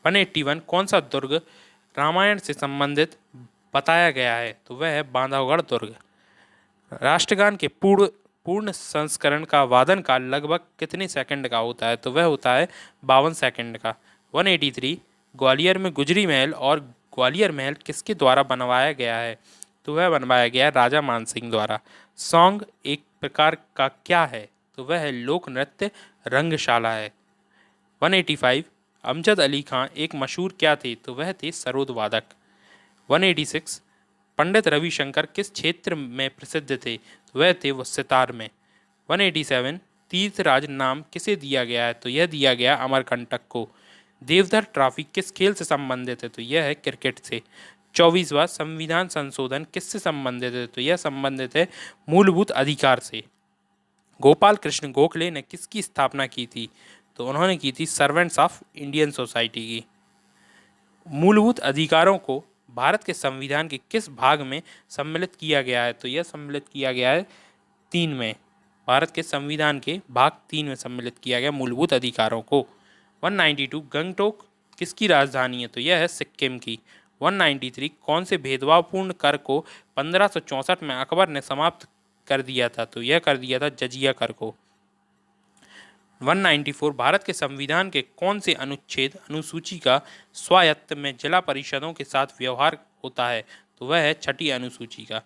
181 कौन सा दुर्ग रामायण से संबंधित बताया गया है? तो वह है बांधवगढ़ दुर्ग। राष्ट्रगान के पूर्ण संस्करण का वादन काल लगभग कितने सेकंड का होता है? तो वह होता है 52 सेकंड का। 183 ग्वालियर में गुजरी महल और ग्वालियर महल किसके द्वारा बनवाया गया है? तो वह बनवाया गया राजा मानसिंह द्वारा। सॉन्ग एक प्रकार का क्या है? तो वह है लोक नृत्य रंगशाला है। 185 अमजद अली खां एक मशहूर क्या थे? तो वह थे सरोद वादक। 186 पंडित रविशंकर किस क्षेत्र में प्रसिद्ध थे? तो वह थे वो सितार में। 187 तीर्थराज नाम किसे दिया गया है? तो यह दिया गया अमरकंटक को। देवधर ट्रॉफी किस खेल से संबंधित है? तो यह है क्रिकेट से। 24वां संविधान संशोधन किससे संबंधित है? तो यह संबंधित है मूलभूत अधिकार से। गोपाल कृष्ण गोखले ने किसकी स्थापना की थी? तो उन्होंने की थी सर्वेंट्स ऑफ इंडियन सोसाइटी की। मूलभूत अधिकारों को भारत के संविधान के किस भाग में सम्मिलित किया गया है? तो यह सम्मिलित किया गया है 3 में। भारत के संविधान के भाग 3 में सम्मिलित किया गया मूलभूत अधिकारों को। 192 गंगटोक किसकी राजधानी है? तो यह है सिक्किम की। 193 कौन से भेदभावपूर्ण कर को 1564 में अकबर ने समाप्त कर दिया था? तो यह कर दिया था जजिया कर को। 194 भारत के संविधान के कौन से अनुच्छेद अनुसूची का स्वायत्त में जिला परिषदों के साथ व्यवहार होता है? तो वह है 6ठी अनुसूची का।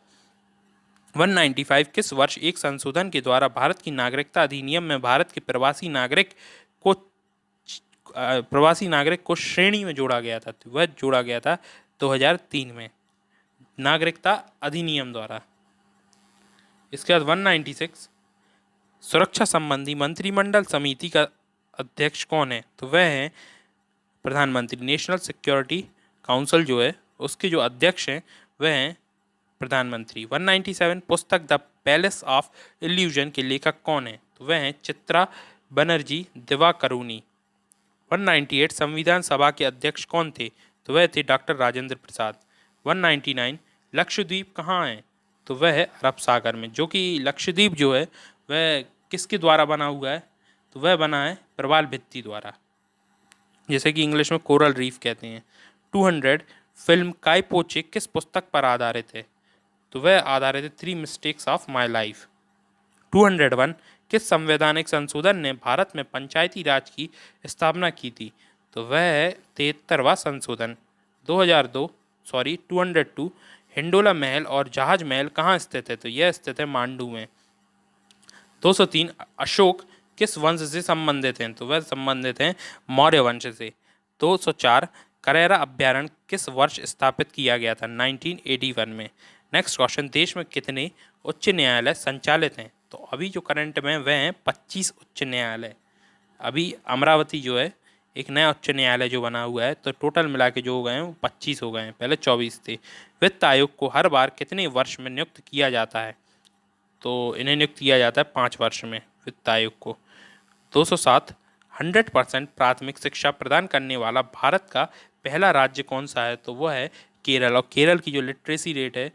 195 किस वर्ष एक संशोधन के द्वारा भारत की नागरिकता अधिनियम में भारत के प्रवासी नागरिक को श्रेणी में जोड़ा गया था? तो वह जोड़ा गया था 2003 में नागरिकता अधिनियम द्वारा। इसके बाद 196 सुरक्षा संबंधी मंत्रिमंडल समिति का अध्यक्ष कौन है? तो वह है प्रधानमंत्री। नेशनल सिक्योरिटी काउंसिल जो है उसके जो अध्यक्ष हैं वह हैं प्रधानमंत्री। 197 पुस्तक द पैलेस ऑफ इल्यूजन के लेखक कौन है? तो वह हैं चित्रा बनर्जी दिवाकरुणी। 198 संविधान सभा के अध्यक्ष कौन थे? तो वह थे डॉक्टर राजेंद्र प्रसाद। 199 लक्षद्वीप कहाँ है? तो वह है अरब सागर में, जो कि लक्षद्वीप जो है वह किसके द्वारा बना हुआ है? तो वह बना है प्रवाल भित्ति द्वारा, जैसे कि इंग्लिश में कोरल रीफ कहते हैं। 200 फिल्म काइपोचे किस पुस्तक पर आधारित है? तो वह आधारित है 3 मिस्टेक्स ऑफ माई लाइफ। 201 किस संवैधानिक संशोधन ने भारत में पंचायती राज की स्थापना की थी? तो वह है 73वां संशोधन। 202 हिंडोला महल और जहाज महल कहाँ स्थित है? तो यह स्थित है मांडू में। 203 अशोक किस वंश से संबंधित हैं? तो वह संबंधित हैं मौर्य वंश से। 204 करेरा अभ्यारण्य किस वर्ष स्थापित किया गया था? 1981 में। नेक्स्ट क्वेश्चन, देश में कितने उच्च न्यायालय संचालित हैं? तो अभी जो करंट में वह हैं 25 उच्च न्यायालय। अभी अमरावती जो है एक नया उच्च न्यायालय जो बना हुआ है, तो टोटल मिला के जो हो गए हैं वो 25 हो गए हैं, पहले 24 थे। वित्त आयोग को हर बार कितने वर्ष में नियुक्त किया जाता है? तो इन्हें नियुक्त किया जाता है 5 वर्ष में वित्त आयोग को। 207 100% प्राथमिक शिक्षा प्रदान करने वाला भारत का पहला राज्य कौन सा है? तो वह है केरल। और केरल की जो लिटरेसी रेट है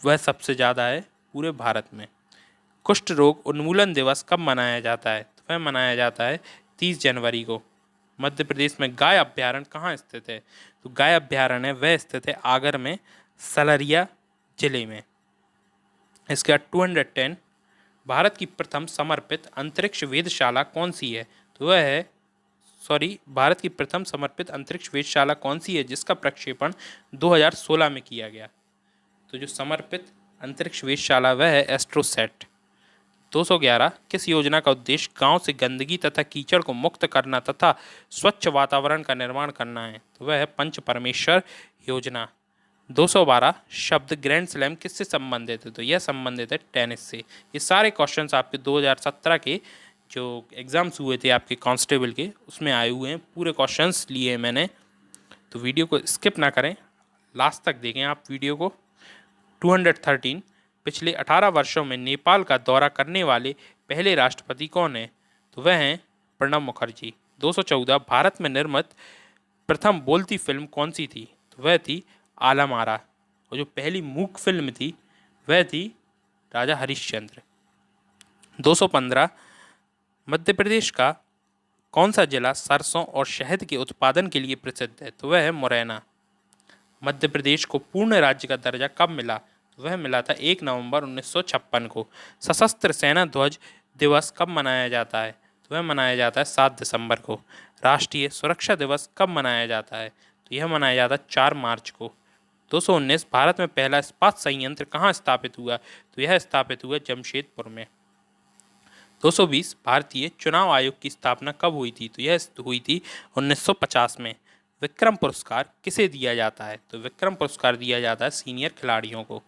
वह सबसे ज़्यादा है पूरे भारत में। कुष्ठ रोग उन्मूलन दिवस कब मनाया जाता है? तो वह मनाया जाता है 30 जनवरी को। मध्य प्रदेश में गाय अभ्यारण्य कहाँ स्थित है? तो गाय अभ्यारण्य वह स्थित है आगर में, सलरिया जिले में। इसके बाद 210, भारत की प्रथम समर्पित अंतरिक्ष वेधशाला कौन सी है? तो वह है भारत की प्रथम समर्पित अंतरिक्ष वेधशाला कौन सी है जिसका प्रक्षेपण 2016 में किया गया? तो जो समर्पित अंतरिक्ष वेधशाला वह है एस्ट्रोसैट। 211, किस योजना का उद्देश्य गांव से गंदगी तथा कीचड़ को मुक्त करना तथा स्वच्छ वातावरण का निर्माण करना है? तो वह है पंच परमेश्वर योजना। 212, शब्द ग्रैंड स्लैम किससे संबंधित है? तो यह संबंधित है टेनिस से। ये सारे क्वेश्चंस आपके 2017 के जो एग्ज़ाम्स हुए थे आपके कांस्टेबल के, उसमें आए हुए हैं। पूरे क्वेश्चंस लिए हैं मैंने, तो वीडियो को स्किप ना करें, लास्ट तक देखें आप वीडियो को। 213, पिछले 18 वर्षों में नेपाल का दौरा करने वाले पहले राष्ट्रपति कौन है? तो वह हैं प्रणब मुखर्जी। 214, भारत में निर्मित प्रथम बोलती फिल्म कौन सी थी? तो वह थी आलम आरा। और जो पहली मूक फिल्म थी वह थी राजा हरिश्चंद्र। 215, मध्य प्रदेश का कौन सा जिला सरसों और शहद के उत्पादन के लिए प्रसिद्ध है? तो वह है मुरैना। मध्य प्रदेश को पूर्ण राज्य का दर्जा कब मिला? तो वह मिला था 1 नवंबर 1956 को। सशस्त्र सेना ध्वज दिवस कब मनाया जाता है? तो वह मनाया जाता है 7 दिसंबर को। राष्ट्रीय सुरक्षा दिवस कब मनाया जाता है? तो यह मनाया जाता है 4 मार्च को। 219, भारत में पहला इस्पात संयंत्र कहाँ स्थापित हुआ? तो यह स्थापित हुआ जमशेदपुर में। 220, भारतीय चुनाव आयोग की स्थापना कब हुई थी? तो यह हुई थी 1950 में। विक्रम पुरस्कार किसे दिया जाता है? तो विक्रम पुरस्कार दिया जाता है सीनियर खिलाड़ियों को।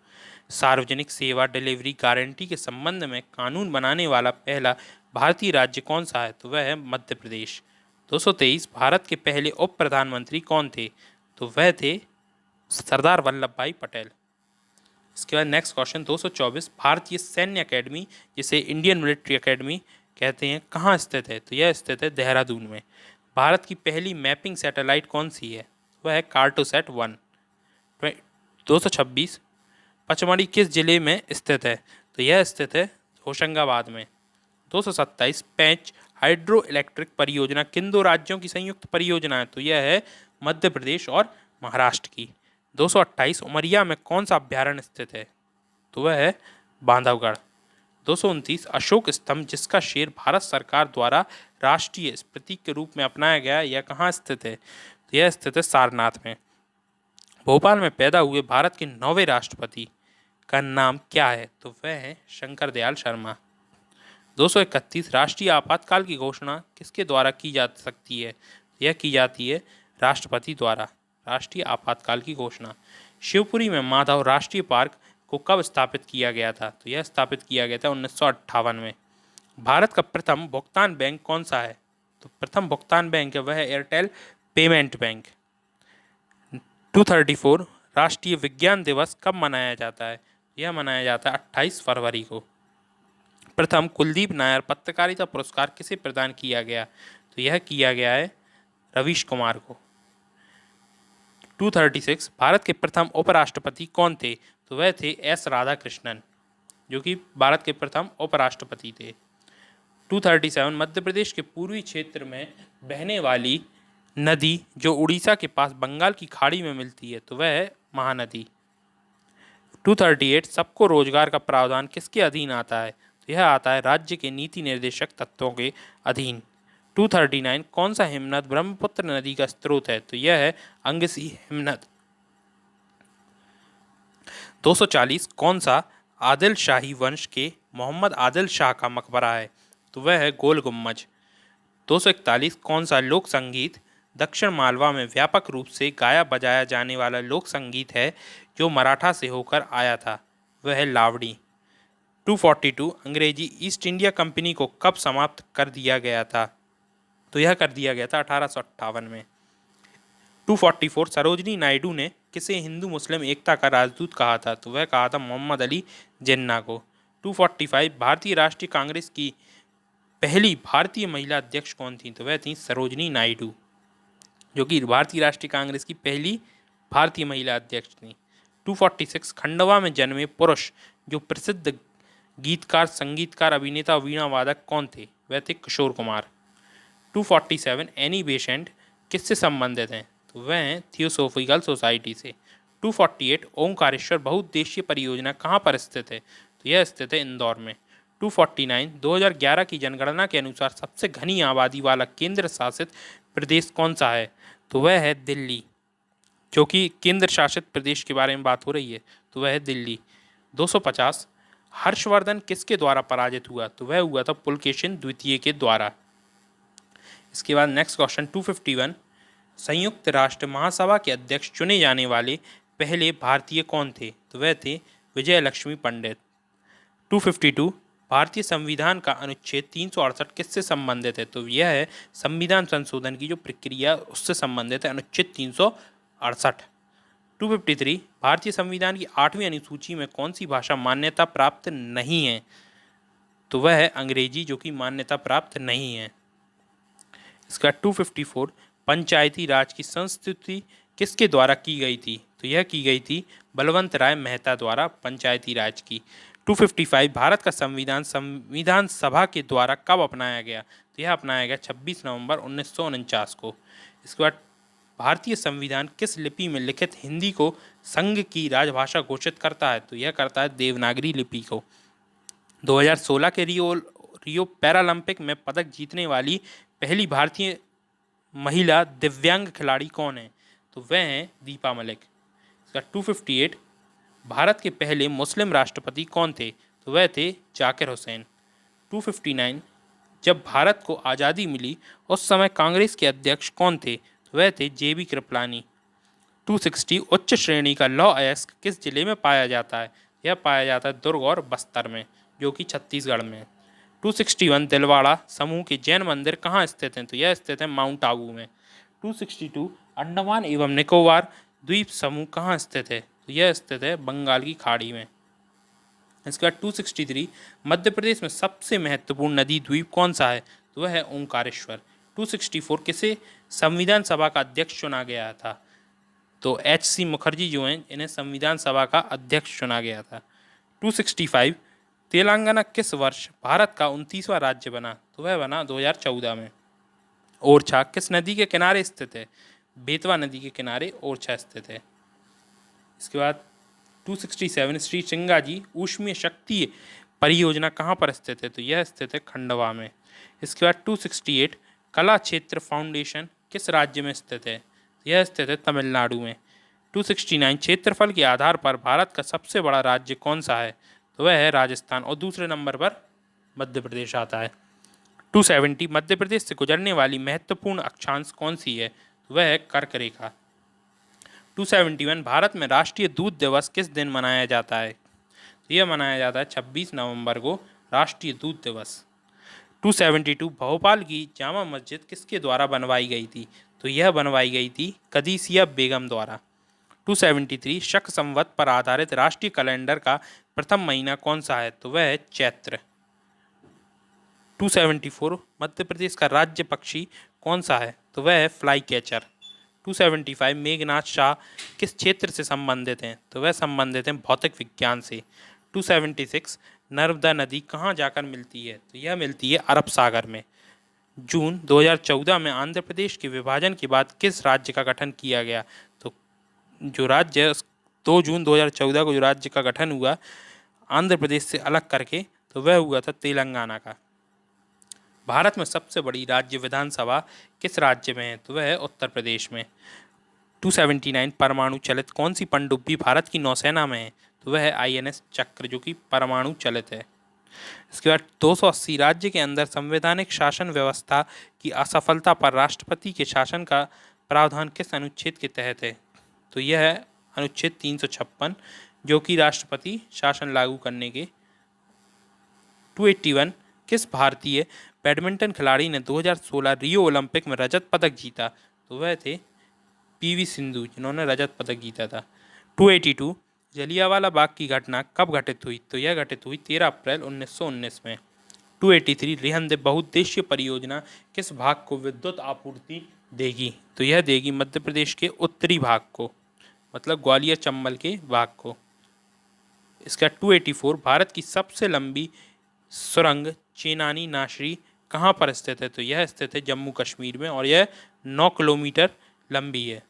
सार्वजनिक सेवा डिलीवरी गारंटी के संबंध में कानून बनाने वाला पहला भारतीय राज्य कौन सा है? तो वह है मध्य प्रदेश। 223, भारत के पहले उप प्रधानमंत्री कौन थे? तो वह थे सरदार वल्लभ भाई पटेल। इसके बाद नेक्स्ट क्वेश्चन 224, भारतीय सैन्य अकेडमी जिसे इंडियन मिलिट्री अकेडमी कहते हैं कहाँ स्थित है? तो यह स्थित है देहरादून में। भारत की पहली मैपिंग सैटेलाइट कौन सी है? वह है कार्टोसैट 1। 226, पचमढ़ी किस जिले में स्थित है? तो यह स्थित है होशंगाबाद में। 227, पेंच हाइड्रो इलेक्ट्रिक परियोजना किन दो राज्यों की संयुक्त परियोजना है? तो यह है मध्य प्रदेश और महाराष्ट्र की। 228, उमरिया में कौन सा अभ्यारण्य स्थित है? तो वह है बांधवगढ़। 229, अशोक स्तंभ जिसका शेर भारत सरकार द्वारा राष्ट्रीय प्रतीक के रूप में अपनाया गया यह कहाँ स्थित है? तो यह स्थित है सारनाथ में। भोपाल में पैदा हुए भारत के 9वें राष्ट्रपति का नाम क्या है? तो वह है शंकर दयाल शर्मा। 231, राष्ट्रीय आपातकाल की घोषणा किसके द्वारा की जा सकती है? यह की जाती है राष्ट्रपति द्वारा। राष्ट्रीय आपातकाल की घोषणा। शिवपुरी में माधव राष्ट्रीय पार्क को कब स्थापित किया गया था? तो यह स्थापित किया गया था 1958 में। भारत का प्रथम भुगतान बैंक कौन सा है? तो प्रथम भुगतान बैंक है वह है एयरटेल पेमेंट बैंक। 234, राष्ट्रीय विज्ञान दिवस कब मनाया जाता है? यह मनाया जाता है 28 फरवरी को। प्रथम कुलदीप नायर पत्रकारिता पुरस्कार किसे प्रदान किया गया? तो यह किया गया है रवीश कुमार को। 236, भारत के प्रथम उपराष्ट्रपति कौन थे? तो वह थे एस राधाकृष्णन, जो कि भारत के प्रथम उपराष्ट्रपति थे। 237, मध्य प्रदेश के पूर्वी क्षेत्र में बहने वाली नदी जो उड़ीसा के पास बंगाल की खाड़ी में मिलती है तो वह है महानदी। 238, सबको रोजगार का प्रावधान किसके अधीन आता है? तो यह आता है राज्य के नीति निर्देशक तत्वों के अधीन। 239, कौन सा हिमनद ब्रह्मपुत्र नदी का स्रोत है? तो यह है अंगसी हिमनद। 240, कौन सा आदिल शाही वंश के मोहम्मद आदिल शाह का मकबरा है? तो वह है गोल गुम्बज। 241, कौन सा लोक संगीत दक्षिण मालवा में व्यापक रूप से गाया बजाया जाने वाला लोक संगीत है जो मराठा से होकर आया था? वह है लावड़ी। 242, अंग्रेजी ईस्ट इंडिया कंपनी को कब समाप्त कर दिया गया था? तो यह कर दिया गया था 1858 में। 244, सरोजनी नायडू ने किसे हिंदू मुस्लिम एकता का राजदूत कहा था? तो वह कहा था मोहम्मद अली जिन्ना को। 245, भारतीय राष्ट्रीय कांग्रेस की पहली भारतीय महिला अध्यक्ष कौन थी? तो वह थी सरोजनी नायडू, जो कि भारतीय राष्ट्रीय कांग्रेस की पहली भारतीय महिला अध्यक्ष थी। 246 खंडवा में जन्मे पुरुष जो प्रसिद्ध गीतकार, संगीतकार, अभिनेता, वीणा वादक कौन थे? वह थे किशोर कुमार। 247 एनी बेसेंट किससे संबंधित हैं? तो वह हैं थियोसोफिकल सोसाइटी से। 248 ओंकारेश्वर बहुउद्देशीय परियोजना कहाँ पर स्थित है? तो यह स्थित है इंदौर में। 249 2011 की जनगणना के अनुसार सबसे घनी आबादी वाला केंद्र शासित प्रदेश कौन सा है? तो वह है दिल्ली। जो कि केंद्र शासित प्रदेश के बारे में बात हो रही है, तो वह है दिल्ली। 250 हर्षवर्धन किसके द्वारा पराजित हुआ? तो वह हुआ था पुलकेशिन द्वितीय के द्वारा। इसके बाद नेक्स्ट क्वेश्चन 251 संयुक्त राष्ट्र महासभा के अध्यक्ष चुने जाने वाले पहले भारतीय कौन थे? तो वह थे विजय लक्ष्मी पंडित। 252 भारतीय संविधान का अनुच्छेद 368 किससे संबंधित है? तो यह है संविधान संशोधन की जो प्रक्रिया उससे संबंधित है, अनुच्छेद 368। 253 भारतीय संविधान की 8वीं अनुसूची में कौन सी भाषा मान्यता प्राप्त नहीं है? तो वह है अंग्रेजी, जो कि मान्यता प्राप्त नहीं है। इसका 254 पंचायती राज की संस्तुति किसके द्वारा की गई थी? तो यह की गई थी बलवंत राय मेहता द्वारा पंचायती राज की। 255 भारत का संविधान संविधान सभा के द्वारा कब अपनाया गया? तो यह अपनाया गया 26 नवंबर 1949 को। इसके बाद भारतीय संविधान किस लिपि में लिखित हिंदी को संघ की राजभाषा घोषित करता है? तो यह करता है देवनागरी लिपि को। 2016 के रियो पैरालंपिक में पदक जीतने वाली पहली भारतीय महिला दिव्यांग खिलाड़ी कौन है? तो वह हैं दीपा मलिक। इसका 258 भारत के पहले मुस्लिम राष्ट्रपति कौन थे? तो वह थे जाकिर हुसैन। 259 जब भारत को आज़ादी मिली उस समय कांग्रेस के अध्यक्ष कौन थे? तो वह थे JB कृपलानी। 260 उच्च श्रेणी का लौह अयस्क किस जिले में पाया जाता है? यह पाया जाता है दुर्ग और बस्तर में, जो कि छत्तीसगढ़ में। 261 दिलवाड़ा समूह के जैन मंदिर कहाँ स्थित हैं? तो यह स्थित है माउंट आबू में। 262 अंडमान एवं निकोबार द्वीप समूह कहाँ स्थित है? तो यह स्थित है बंगाल की खाड़ी में। इसके बाद 263 मध्य प्रदेश में सबसे महत्वपूर्ण नदी द्वीप कौन सा है? तो वह है ओंकारेश्वर। 264 किसे संविधान सभा का अध्यक्ष चुना गया था? तो HC मुखर्जी जो हैं, इन्हें संविधान सभा का अध्यक्ष चुना गया था। 265 तेलंगाना किस वर्ष भारत का 29वां राज्य बना? तो वह बना 2014 में। ओरछा किस नदी के किनारे स्थित है? बेतवा नदी के किनारे ओरछा स्थित है। इसके बाद 267 श्री सिंगाजी ऊष्मीय शक्ति परियोजना कहाँ पर स्थित है? तो यह स्थित है खंडवा में। इसके बाद 268 कला क्षेत्र फाउंडेशन किस राज्य में स्थित है? यह स्थित है तमिलनाडु में। 269 क्षेत्रफल के आधार पर भारत का सबसे बड़ा राज्य कौन सा है? तो वह है राजस्थान, और दूसरे नंबर पर मध्य प्रदेश आता है। 270 मध्य प्रदेश से गुजरने वाली महत्वपूर्ण अक्षांश कौन सी है? तो वह है कर्क रेखा। 271 भारत में राष्ट्रीय दूध दिवस किस दिन मनाया जाता है? तो यह मनाया जाता है 26 नवंबर को, राष्ट्रीय दूध दिवस। 272 भोपाल की जामा मस्जिद किसके द्वारा बनवाई गई थी? तो यह बनवाई गई थी कदीसिया बेगम द्वारा। 273 शक संवत पर आधारित राष्ट्रीय कैलेंडर का प्रथम महीना कौन सा है? तो वह है चैत्र। 274 मध्य प्रदेश का राज्य पक्षी कौन सा है? तो वह है फ्लाई कैचर। 275 मेघनाथ शाह किस क्षेत्र से संबंधित हैं? तो वह संबंधित हैं भौतिक विज्ञान से। 276 नर्मदा नदी कहाँ जाकर मिलती है? तो यह मिलती है अरब सागर में। जून 2014 में आंध्र प्रदेश के विभाजन के बाद किस राज्य का गठन किया गया? तो जो राज्य 2 जून 2014 को जो राज्य का गठन हुआ आंध्र प्रदेश से अलग करके, तो वह हुआ था तेलंगाना का। भारत में सबसे बड़ी राज्य विधानसभा किस राज्य में है? तो वह है उत्तर प्रदेश में। 279 परमाणु चलित कौन सी पनडुब्बी भारत की नौसेना में है? तो वह है INS चक्र, जो कि परमाणु चलित है। इसके बाद 280 राज्य के अंदर संवैधानिक शासन व्यवस्था की असफलता पर राष्ट्रपति के शासन का प्रावधान किस अनुच्छेद के तहत है? तो यह है अनुच्छेद 356, जो कि राष्ट्रपति शासन लागू करने के। 281 किस भारतीय बैडमिंटन खिलाड़ी ने 2016 रियो ओलंपिक में रजत पदक जीता? तो वह थे PV सिंधु, जिन्होंने रजत पदक जीता था। 282 जलियांवाला बाग की घटना कब घटित हुई? तो यह घटित हुई 13 अप्रैल 1919 में। 283 रिहंद बहुउद्देशीय परियोजना किस भाग को विद्युत आपूर्ति देगी? तो यह देगी मध्य प्रदेश के उत्तरी भाग को। मतलब ग्वालियर चंबल के भाग को। इसका 284, भारत की सबसे लंबी सुरंग चेनानी नाशरी कहाँ पर स्थित है? तो यह स्थित है जम्मू कश्मीर में और यह 9 किलोमीटर लंबी है।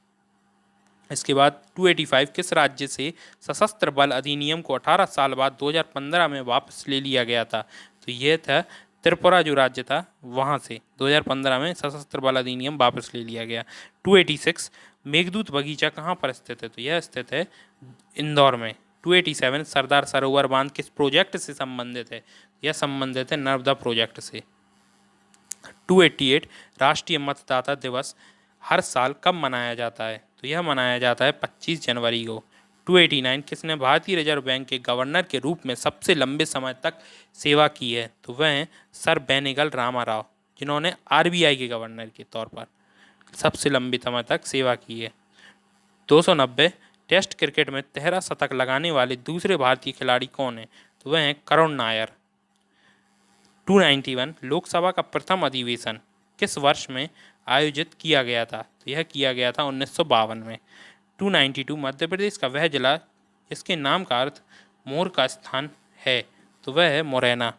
इसके बाद 285, किस राज्य से सशस्त्र बल अधिनियम को 18 साल बाद 2015 में वापस ले लिया गया था? तो यह था त्रिपुरा, जो राज्य था वहाँ से 2015 में सशस्त्र बल अधिनियम वापस ले लिया गया। 286, मेघदूत बगीचा कहाँ पर स्थित है? तो यह स्थित है इंदौर में। 287, सरदार सरोवर बांध किस प्रोजेक्ट से संबंधित है? यह संबंधित है नर्मदा प्रोजेक्ट से। 288, राष्ट्रीय मतदाता दिवस हर साल कब मनाया जाता है? तो यह मनाया जाता है 25 जनवरी को। 289, किसने भारतीय रिजर्व बैंक के गवर्नर के रूप में सबसे लंबे समय तक सेवा की है? तो वह हैं सर बेनेगल रामाराव, जिन्होंने आरबीआई के गवर्नर के तौर पर सबसे लंबे समय तक सेवा की है। 290, टेस्ट क्रिकेट में 13 शतक लगाने वाले दूसरे भारतीय खिलाड़ी कौन हैं? तो वह हैं करुण नायर। 291, लोकसभा का प्रथम अधिवेशन किस वर्ष में आयोजित किया गया था? तो यह किया गया था 1952 में। 292, मध्य प्रदेश का वह जिला जिसके नाम का अर्थ मोर का स्थान है? तो वह है मुरैना।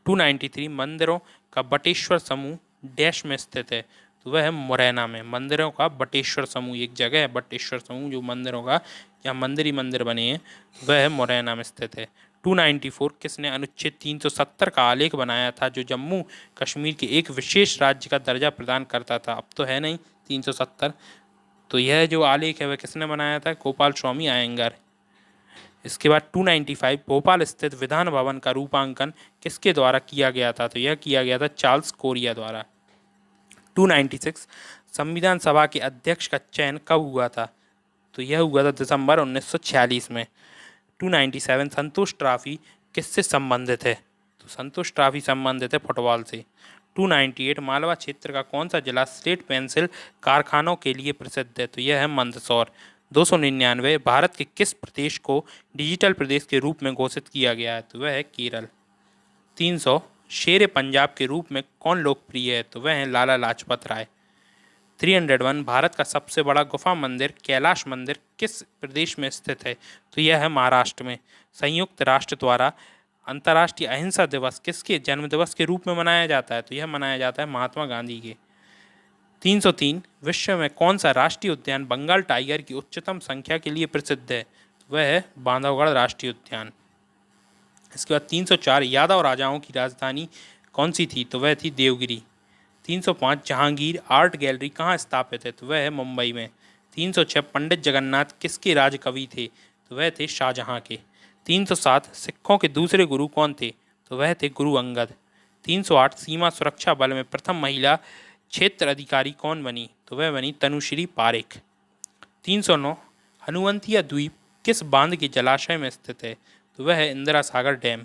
293, मंदिरों का बटेश्वर समूह डैश में स्थित है? तो वह है मुरैना में। मंदिरों का बटेश्वर समूह, एक जगह है बटेश्वर समूह जो मंदिरों का, जहाँ मंदिर ही मंदिर बने हैं, वह है मुरैना में स्थित है। 294, किसने अनुच्छेद 370 का आलेख बनाया था जो जम्मू कश्मीर के एक विशेष राज्य का दर्जा प्रदान करता था? अब तो है नहीं 370, तो यह जो आलेख है वह किसने बनाया था? गोपाल स्वामी अयंगर। इसके बाद 295, भोपाल स्थित विधान भवन का रूपांकन किसके द्वारा किया गया था? तो यह किया गया था चार्ल्स कोरिया द्वारा। 296, संविधान सभा के अध्यक्ष का चयन कब हुआ था? तो यह हुआ था दिसंबर 1946 में। 297, संतोष ट्रॉफी किससे संबंधित है? तो संतोष ट्रॉफी संबंधित है फुटबॉल से। 298, मालवा क्षेत्र का कौन सा जिला स्लेट पेंसिल कारखानों के लिए प्रसिद्ध है? तो यह है मंदसौर। 299, भारत के किस प्रदेश को डिजिटल प्रदेश के रूप में घोषित किया गया है? तो वह है केरल। 300, शेर पंजाब के रूप में कौन लोकप्रिय है? तो वह है लाला लाजपत राय। 301, भारत का सबसे बड़ा गुफा मंदिर कैलाश मंदिर किस प्रदेश में स्थित है? तो यह है महाराष्ट्र में। संयुक्त राष्ट्र द्वारा अंतर्राष्ट्रीय अहिंसा दिवस किसके जन्म दिवस के रूप में मनाया जाता है? तो यह मनाया जाता है महात्मा गांधी के। 303, विश्व में कौन सा राष्ट्रीय उद्यान बंगाल टाइगर की उच्चतम संख्या के लिए प्रसिद्ध है? तो वह है बांधवगढ़ राष्ट्रीय उद्यान। इसके बाद 304, यादव राजाओं की राजधानी कौन सी थी? तो वह थी देवगिरी। 305, जहांगीर आर्ट गैलरी कहाँ स्थापित है? तो वह है मुंबई में। 306, पंडित जगन्नाथ किसके राजकवि थे? तो वह थे शाहजहाँ के। 307, सिखों के दूसरे गुरु कौन थे? तो वह थे गुरु अंगद। 308, सीमा सुरक्षा बल में प्रथम महिला क्षेत्र अधिकारी कौन बनी? तो वह बनी तनुश्री पारेख। 309, हनुवंतिया द्वीप किस बांध के जलाशय में स्थित है? तो वह है इंदिरा सागर डैम।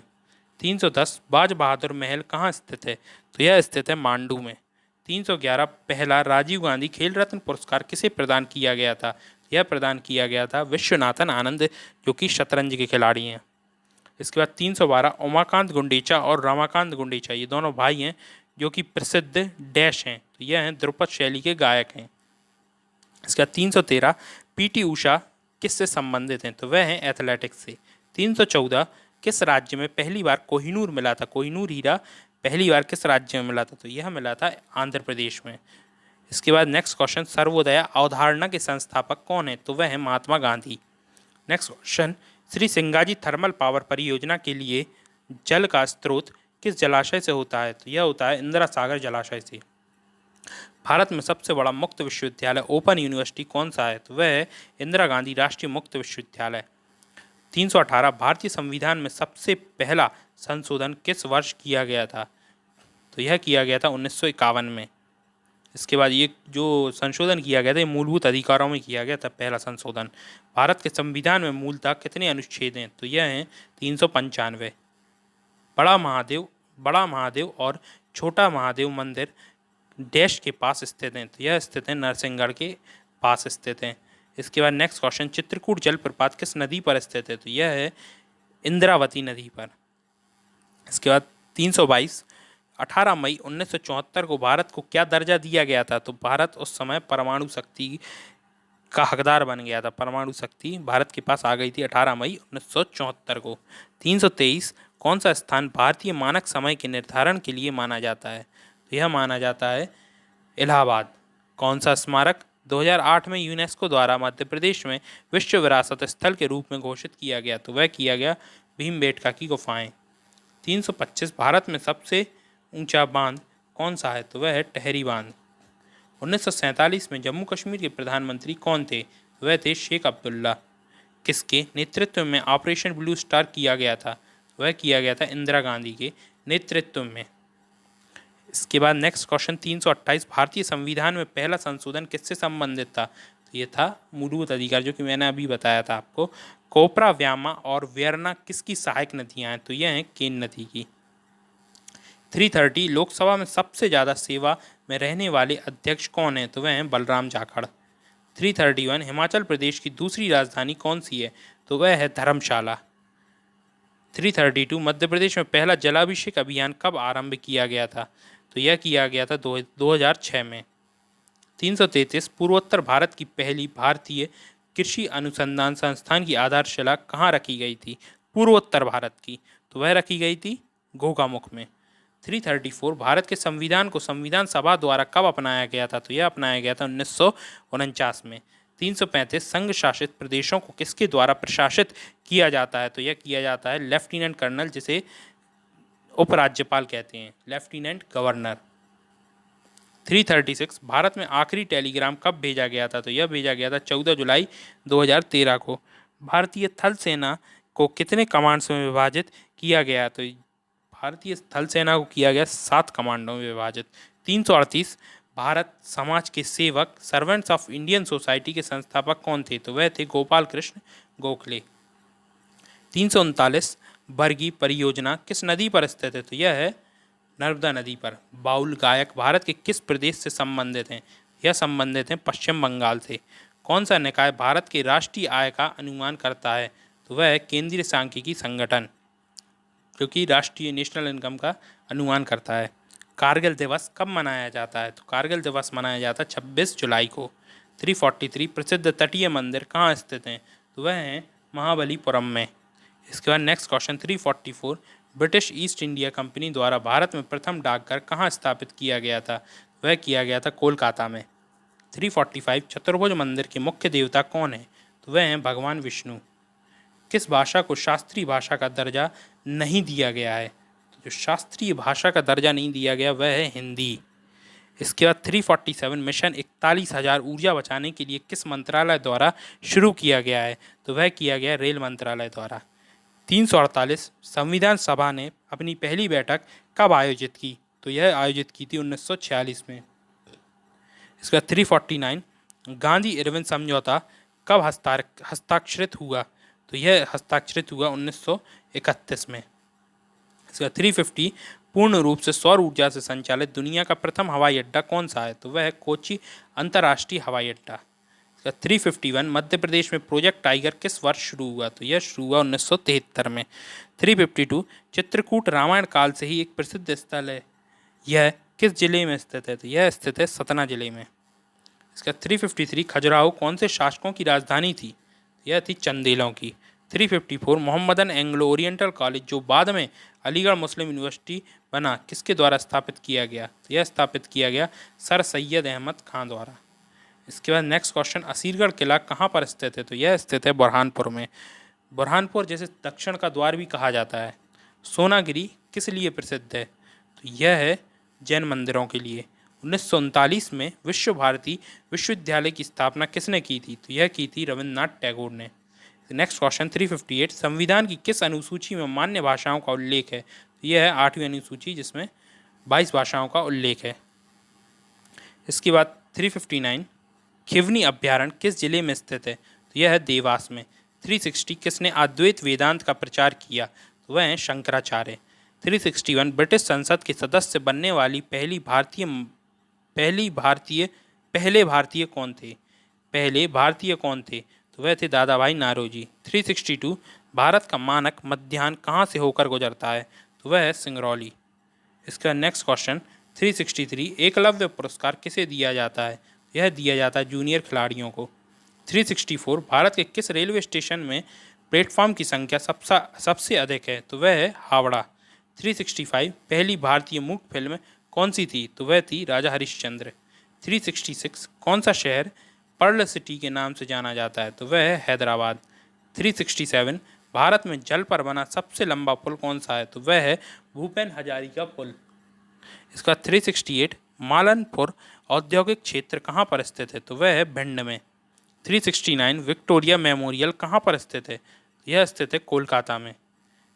310, बाज बहादुर महल कहाँ स्थित है? तो यह स्थित है मांडू में। 311, पहला राजीव गांधी खेल रत्न पुरस्कार किसे प्रदान किया गया था? यह प्रदान किया गया था विश्वनाथन आनंद, जो कि शतरंज के खिलाड़ी हैं। इसके बाद 312, उमाकांत गुंडेचा और रमाकांत गुंडेचा ये दोनों भाई हैं जो कि प्रसिद्ध डैश हैं, तो यह हैं ध्रुपद शैली के गायक हैं। इसका 313, पीटी उषा किससे संबंधित हैं? तो वह हैं एथलेटिक्स से। 314, किस राज्य में पहली बार कोहिनूर मिला था? कोहिनूर हीरा पहली बार किस राज्य में मिला था? तो यह मिला था आंध्र प्रदेश में। इसके बाद नेक्स्ट क्वेश्चन, सर्वोदया अवधारणा के संस्थापक कौन है? तो वह है Mahatma Gandhi. Next question, Shri Singaji thermal power परियोजना के लिए जल का स्रोत किस जलाशय से होता है? तो यह होता है इंदिरा सागर जलाशय से। भारत में सबसे बड़ा मुक्त विश्वविद्यालय ओपन यूनिवर्सिटी कौन सा है? तो वह है इंदिरा गांधी राष्ट्रीय मुक्त विश्वविद्यालय। 318, भारतीय संविधान में सबसे पहला संशोधन किस वर्ष किया गया था? तो यह किया गया था 1951 में। इसके बाद ये जो संशोधन किया गया था ये मूलभूत अधिकारों में किया गया था पहला संशोधन। भारत के संविधान में मूलतः कितने अनुच्छेद हैं? तो यह हैं 395। बड़ा महादेव और छोटा महादेव मंदिर डैश के पास स्थित हैं? तो यह स्थित है नरसिंहगढ़ के पास स्थित हैं। इसके बाद नेक्स्ट क्वेश्चन, चित्रकूट जलप्रपात किस नदी पर स्थित है? तो यह है इंद्रावती नदी पर। इसके बाद 322, 18 मई 1974 को भारत को क्या दर्जा दिया गया था? तो भारत उस समय परमाणु शक्ति का हकदार बन गया था। परमाणु शक्ति भारत के पास आ गई थी 18 मई 1974 को। 323 कौन सा स्थान भारतीय मानक समय के निर्धारण के लिए माना जाता है? तो यह माना जाता है इलाहाबाद। कौन सा स्मारक 2008 में यूनेस्को द्वारा मध्य प्रदेश में विश्व विरासत स्थल के रूप में घोषित किया गया? तो वह किया गया भीमबेटका की गुफाएं। 325 भारत में सबसे ऊंचा बांध कौन सा है? तो वह है टहरी बांध। 1947 में जम्मू कश्मीर के प्रधानमंत्री कौन थे? वह थे शेख अब्दुल्ला। किसके नेतृत्व में ऑपरेशन ब्लू स्टार किया गया था? वह किया गया था इंदिरा गांधी के नेतृत्व में। इसके बाद नेक्स्ट क्वेश्चन 328 भारतीय संविधान में पहला संशोधन किससे संबंधित था? तो ये था मूलभूत अधिकार, जो कि मैंने अभी बताया था आपको। कोपरा, व्यामा और वेरना किसकी सहायक नदियां हैं? तो यह हैं केन नदी की। 330 लोकसभा में सबसे ज़्यादा सेवा में रहने वाले अध्यक्ष कौन हैं? तो वह हैं बलराम जाखड़। 331 हिमाचल प्रदेश की दूसरी राजधानी कौन सी है? तो वह है धर्मशाला। 332 मध्य प्रदेश में पहला जलाभिषेक अभियान कब आरंभ किया गया था? तो यह किया गया था 2006 में। 333 पूर्वोत्तर भारत की पहली भारतीय कृषि अनुसंधान संस्थान की आधारशिला कहाँ रखी गई थी? पूर्वोत्तर भारत की, तो वह रखी गई थी घोघामुख में। 334 भारत के संविधान को संविधान सभा द्वारा कब अपनाया गया था? तो यह अपनाया गया था 1949 में। 335 संघ शासित प्रदेशों को किसके द्वारा प्रशासित किया जाता है? तो यह किया जाता है लेफ्टिनेंट कर्नल, जिसे उपराज्यपाल कहते हैं, लेफ्टिनेंट गवर्नर। 336 भारत में आखिरी टेलीग्राम कब भेजा गया था? तो यह भेजा गया था 14 जुलाई 2013 को। भारतीय थल सेना को कितने कमांड्स में विभाजित किया गया? तो भारतीय थल सेना को किया गया 7 कमांडों में विभाजित। 338 भारत समाज के सेवक सर्वेंट्स ऑफ इंडियन सोसाइटी के संस्थापक कौन थे? तो वह थे गोपाल कृष्ण गोखले। 339 बरगी परियोजना किस नदी पर स्थित है? तो यह है नर्मदा नदी पर। बाउल गायक भारत के किस प्रदेश से संबंधित हैं? यह संबंधित हैं पश्चिम बंगाल से। कौन सा निकाय भारत के राष्ट्रीय आय का अनुमान करता है? तो वह है केंद्रीय सांख्यिकी संगठन, जो कि राष्ट्रीय नेशनल इनकम का अनुमान करता है। कारगिल दिवस कब मनाया जाता है? तो कारगिल दिवस मनाया जाता है 26 जुलाई को। 343 प्रसिद्ध तटीय मंदिर कहाँ स्थित हैं? तो वह हैं महाबलीपुरम में। इसके बाद next question 344 British east India company द्वारा भारत में प्रथम डाकघर कहाँ स्थापित किया गया था? वह किया गया था कोलकाता में। 345 चतुर्भुज मंदिर के मुख्य देवता कौन है? तो वह हैं भगवान विष्णु। किस भाषा को शास्त्रीय भाषा का दर्जा नहीं दिया गया है? तो जो शास्त्रीय भाषा का दर्जा नहीं दिया गया वह है हिंदी। इसके बाद 347 मिशन 41,000 ऊर्जा बचाने के लिए किस मंत्रालय द्वारा शुरू किया गया है? तो वह किया गया रेल मंत्रालय द्वारा। 348 संविधान सभा ने अपनी पहली बैठक कब आयोजित की? तो यह आयोजित की थी 1946 में। इसके बाद 349 गांधी इरविन समझौता कब हस्ताक्षरित हुआ? तो यह हस्ताक्षरित हुआ 1931 में। इसका 350 पूर्ण रूप से सौर ऊर्जा से संचालित दुनिया का प्रथम हवाई अड्डा कौन सा है? तो वह है कोच्चि अंतर्राष्ट्रीय हवाई अड्डा। इसका 351 मध्य प्रदेश में प्रोजेक्ट टाइगर किस वर्ष शुरू हुआ? तो यह शुरू हुआ 1973 में। 352 चित्रकूट रामायण काल से ही एक प्रसिद्ध स्थल है, यह किस जिले में स्थित है? तो यह स्थित है सतना जिले में। इसका 353 खजुराहो कौन से शासकों की राजधानी थी? यह थी चंदेलों की। 354 मोहम्मदन एंग्लो ओरिएंटल कॉलेज, जो बाद में अलीगढ़ मुस्लिम यूनिवर्सिटी बना, किसके द्वारा स्थापित किया गया? तो यह स्थापित किया गया सर सैयद अहमद खान द्वारा। इसके बाद नेक्स्ट क्वेश्चन असीरगढ़ किला कहाँ पर स्थित है? तो यह स्थित है बुरहानपुर में। बुरहानपुर जैसे दक्षिण का द्वार भी कहा जाता है। सोनागिरी किस लिए प्रसिद्ध है? तो यह है जैन मंदिरों के लिए। 1939 में विश्व भारती विश्वविद्यालय की स्थापना किसने की थी? तो यह की थी रविन्द्रनाथ टैगोर ने। नेक्स्ट क्वेश्चन 358 संविधान की किस अनुसूची में मान्य भाषाओं का उल्लेख है? तो यह है 8वीं अनुसूची, जिसमें 22 भाषाओं का उल्लेख है। इसके बाद 359 खिवनी अभ्यारण्य किस जिले में स्थित है? तो यह है देवास में। 360 किसने अद्वैत वेदांत का प्रचार किया? तो वह हैं शंकराचार्य। 361 ब्रिटिश संसद के सदस्य बनने वाली पहले भारतीय कौन थे? पहले भारतीय कौन थे? तो वह थे दादा भाई नारोजी। 362 भारत का मानक मध्याह्न कहाँ से होकर गुजरता है? तो वह है सिंगरौली। इसका नेक्स्ट क्वेश्चन 363 एकलव्य पुरस्कार किसे दिया जाता है? यह दिया जाता है जूनियर खिलाड़ियों को। 364 भारत के किस रेलवे स्टेशन में प्लेटफॉर्म की संख्या सबसे अधिक है? तो वह है हावड़ा। 365 पहली भारतीय मूक फिल्म कौन सी थी? तो वह थी राजा हरिश्चंद्र। 366 कौन सा शहर पर्ल सिटी के नाम से जाना जाता है? तो वह है हैदराबाद। 367 भारत में जल पर बना सबसे लंबा पुल कौन सा है? तो वह है भूपेन हजारिका पुल। इसका 368 मालनपुर औद्योगिक क्षेत्र कहाँ पर स्थित है? तो वह है भिंड में। 369 विक्टोरिया मेमोरियल कहाँ पर स्थित है? यह स्थित है कोलकाता में।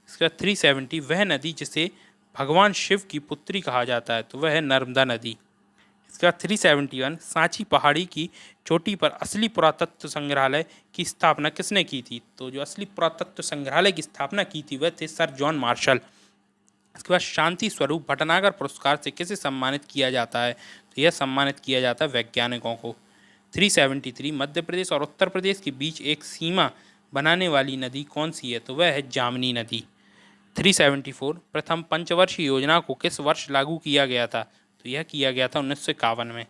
इसका 370 वह नदी जिसे भगवान शिव की पुत्री कहा जाता है? तो वह है नर्मदा नदी। इसका 371 सांची पहाड़ी की चोटी पर असली पुरातत्व संग्रहालय की स्थापना किसने की थी? तो जो असली पुरातत्व संग्रहालय की स्थापना की थी वह थे सर जॉन मार्शल। इसके बाद शांति स्वरूप भटनागर पुरस्कार से किसे सम्मानित किया जाता है? तो यह सम्मानित किया जाता है वैज्ञानिकों को। 373 मध्य प्रदेश और उत्तर प्रदेश के बीच एक सीमा बनाने वाली नदी कौन सी है? तो वह है जामनी नदी। 374 प्रथम पंचवर्षीय योजना को किस वर्ष लागू किया गया था? तो यह किया गया था 1951 में।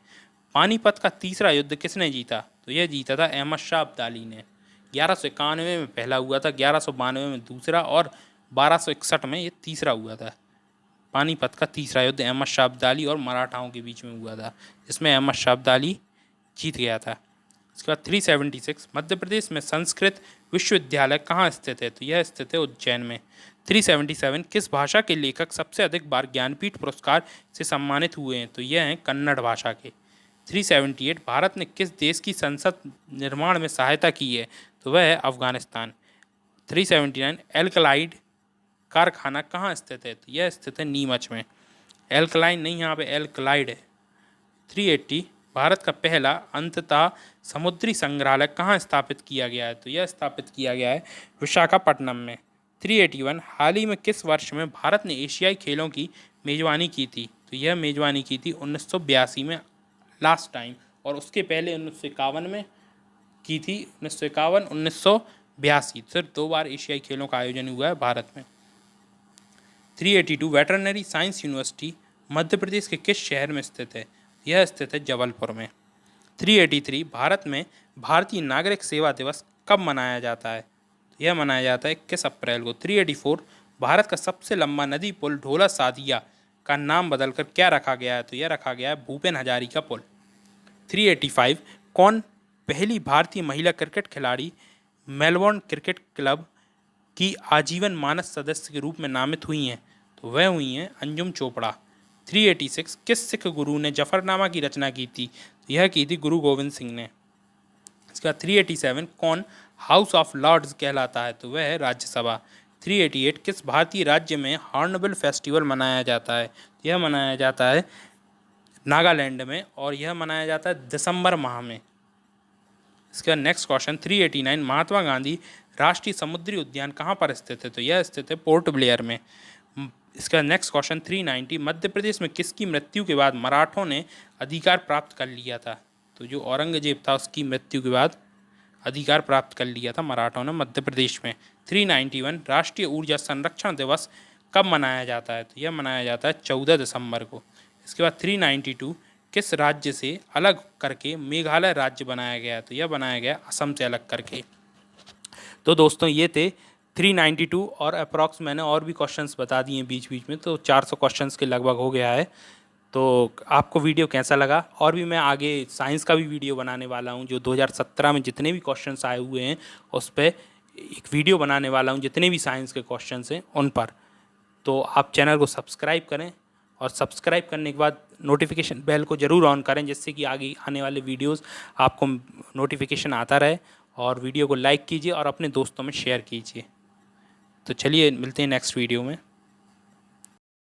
पानीपत का तीसरा युद्ध किसने जीता? तो यह जीता था अहमद शाह अब्दाली ने। 1191 में पहला हुआ था, 1192 में दूसरा और 1261 में ये तीसरा हुआ था। पानीपत का तीसरा युद्ध अहमद शाह अब्दाली और मराठाओं के बीच में हुआ था, जिसमें अहमद शाह अब्दाली जीत गया था। इसके बाद 376 मध्य प्रदेश में संस्कृत विश्वविद्यालय कहाँ स्थित है? तो यह स्थित है उज्जैन में। 377 किस भाषा के लेखक सबसे अधिक बार ज्ञानपीठ पुरस्कार से सम्मानित हुए हैं? तो यह हैं कन्नड़ भाषा के। 378 भारत ने किस देश की संसद निर्माण में सहायता की है? तो वह है अफगानिस्तान। 379 एल्कलाइड कारखाना कहाँ स्थित है? तो यह स्थित है नीमच में। एल्कलाइन नहीं, यहाँ पे एल्कलाइड है। 380 भारत का पहला अंततः समुद्री संग्रहालय कहाँ स्थापित किया गया है? तो यह स्थापित किया गया है विशाखापट्टनम में। 381 हाल ही में किस वर्ष में भारत ने एशियाई खेलों की मेज़बानी की थी? तो यह मेज़बानी की थी 1982 में लास्ट टाइम, और उसके पहले 1951 में की थी। 1951, 1982 सिर्फ 2 बार एशियाई खेलों का आयोजन हुआ है भारत में। 382 veterinary science university Madhya Pradesh के किस शहर में स्थित है? यह स्थित है जबलपुर में। 383 भारत में भारतीय नागरिक सेवा दिवस कब मनाया जाता है? यह मनाया जाता है 21 अप्रैल को। 384 भारत का सबसे लंबा नदी पुल ढोला सादिया का नाम बदलकर क्या रखा गया है? तो यह रखा गया है भूपेन हजारिका पुल। 385 कौन पहली भारतीय महिला क्रिकेट खिलाड़ी मेलबोर्न क्रिकेट क्लब की आजीवन मानस सदस्य के रूप में नामित हुई हैं? तो वह हुई हैं अंजुम चोपड़ा। 386 किस सिख गुरु ने जफरनामा की रचना की थी? तो यह की थी गुरु गोविंद सिंह ने। इसका 387 कौन हाउस ऑफ लॉर्ड्स कहलाता है? तो वह है राज्यसभा। 388 किस भारतीय राज्य में हॉर्नबिल फेस्टिवल मनाया जाता है? यह मनाया जाता है नागालैंड में, और यह मनाया जाता है दिसंबर माह में। इसका नेक्स्ट क्वेश्चन 389 महात्मा गांधी राष्ट्रीय समुद्री उद्यान कहाँ पर स्थित है? तो यह स्थित है पोर्ट ब्लेयर में। इसका नेक्स्ट क्वेश्चन 390 मध्य प्रदेश में किसकी मृत्यु के बाद मराठों ने अधिकार प्राप्त कर लिया था? तो जो औरंगजेब था उसकी मृत्यु के बाद अधिकार प्राप्त कर लिया था मराठों ने मध्य प्रदेश में। 391 राष्ट्रीय ऊर्जा संरक्षण दिवस कब मनाया जाता है? तो यह मनाया जाता है 14 दिसंबर को। इसके बाद 392 किस राज्य से अलग करके मेघालय राज्य बनाया गया? तो यह बनाया गया असम से अलग करके। तो दोस्तों ये थे 392, और अप्रॉक्स मैंने और भी क्वेश्चंस बता दिए बीच बीच में, तो 400 क्वेश्चंस के लगभग हो गया है। तो आपको वीडियो कैसा लगा? और भी मैं आगे साइंस का भी वीडियो बनाने वाला हूँ, जो 2017 में जितने भी क्वेश्चंस आए हुए हैं उस पर एक वीडियो बनाने वाला हूँ, जितने भी साइंस के क्वेश्चंस हैं उन पर। तो आप चैनल को सब्सक्राइब करें, और सब्सक्राइब करने के बाद नोटिफिकेशन बेल को ज़रूर ऑन करें, जिससे कि आगे आने वाले वीडियोस आपको नोटिफिकेशन आता रहे। और वीडियो को लाइक कीजिए और अपने दोस्तों में शेयर कीजिए। तो चलिए मिलते हैं नेक्स्ट वीडियो में।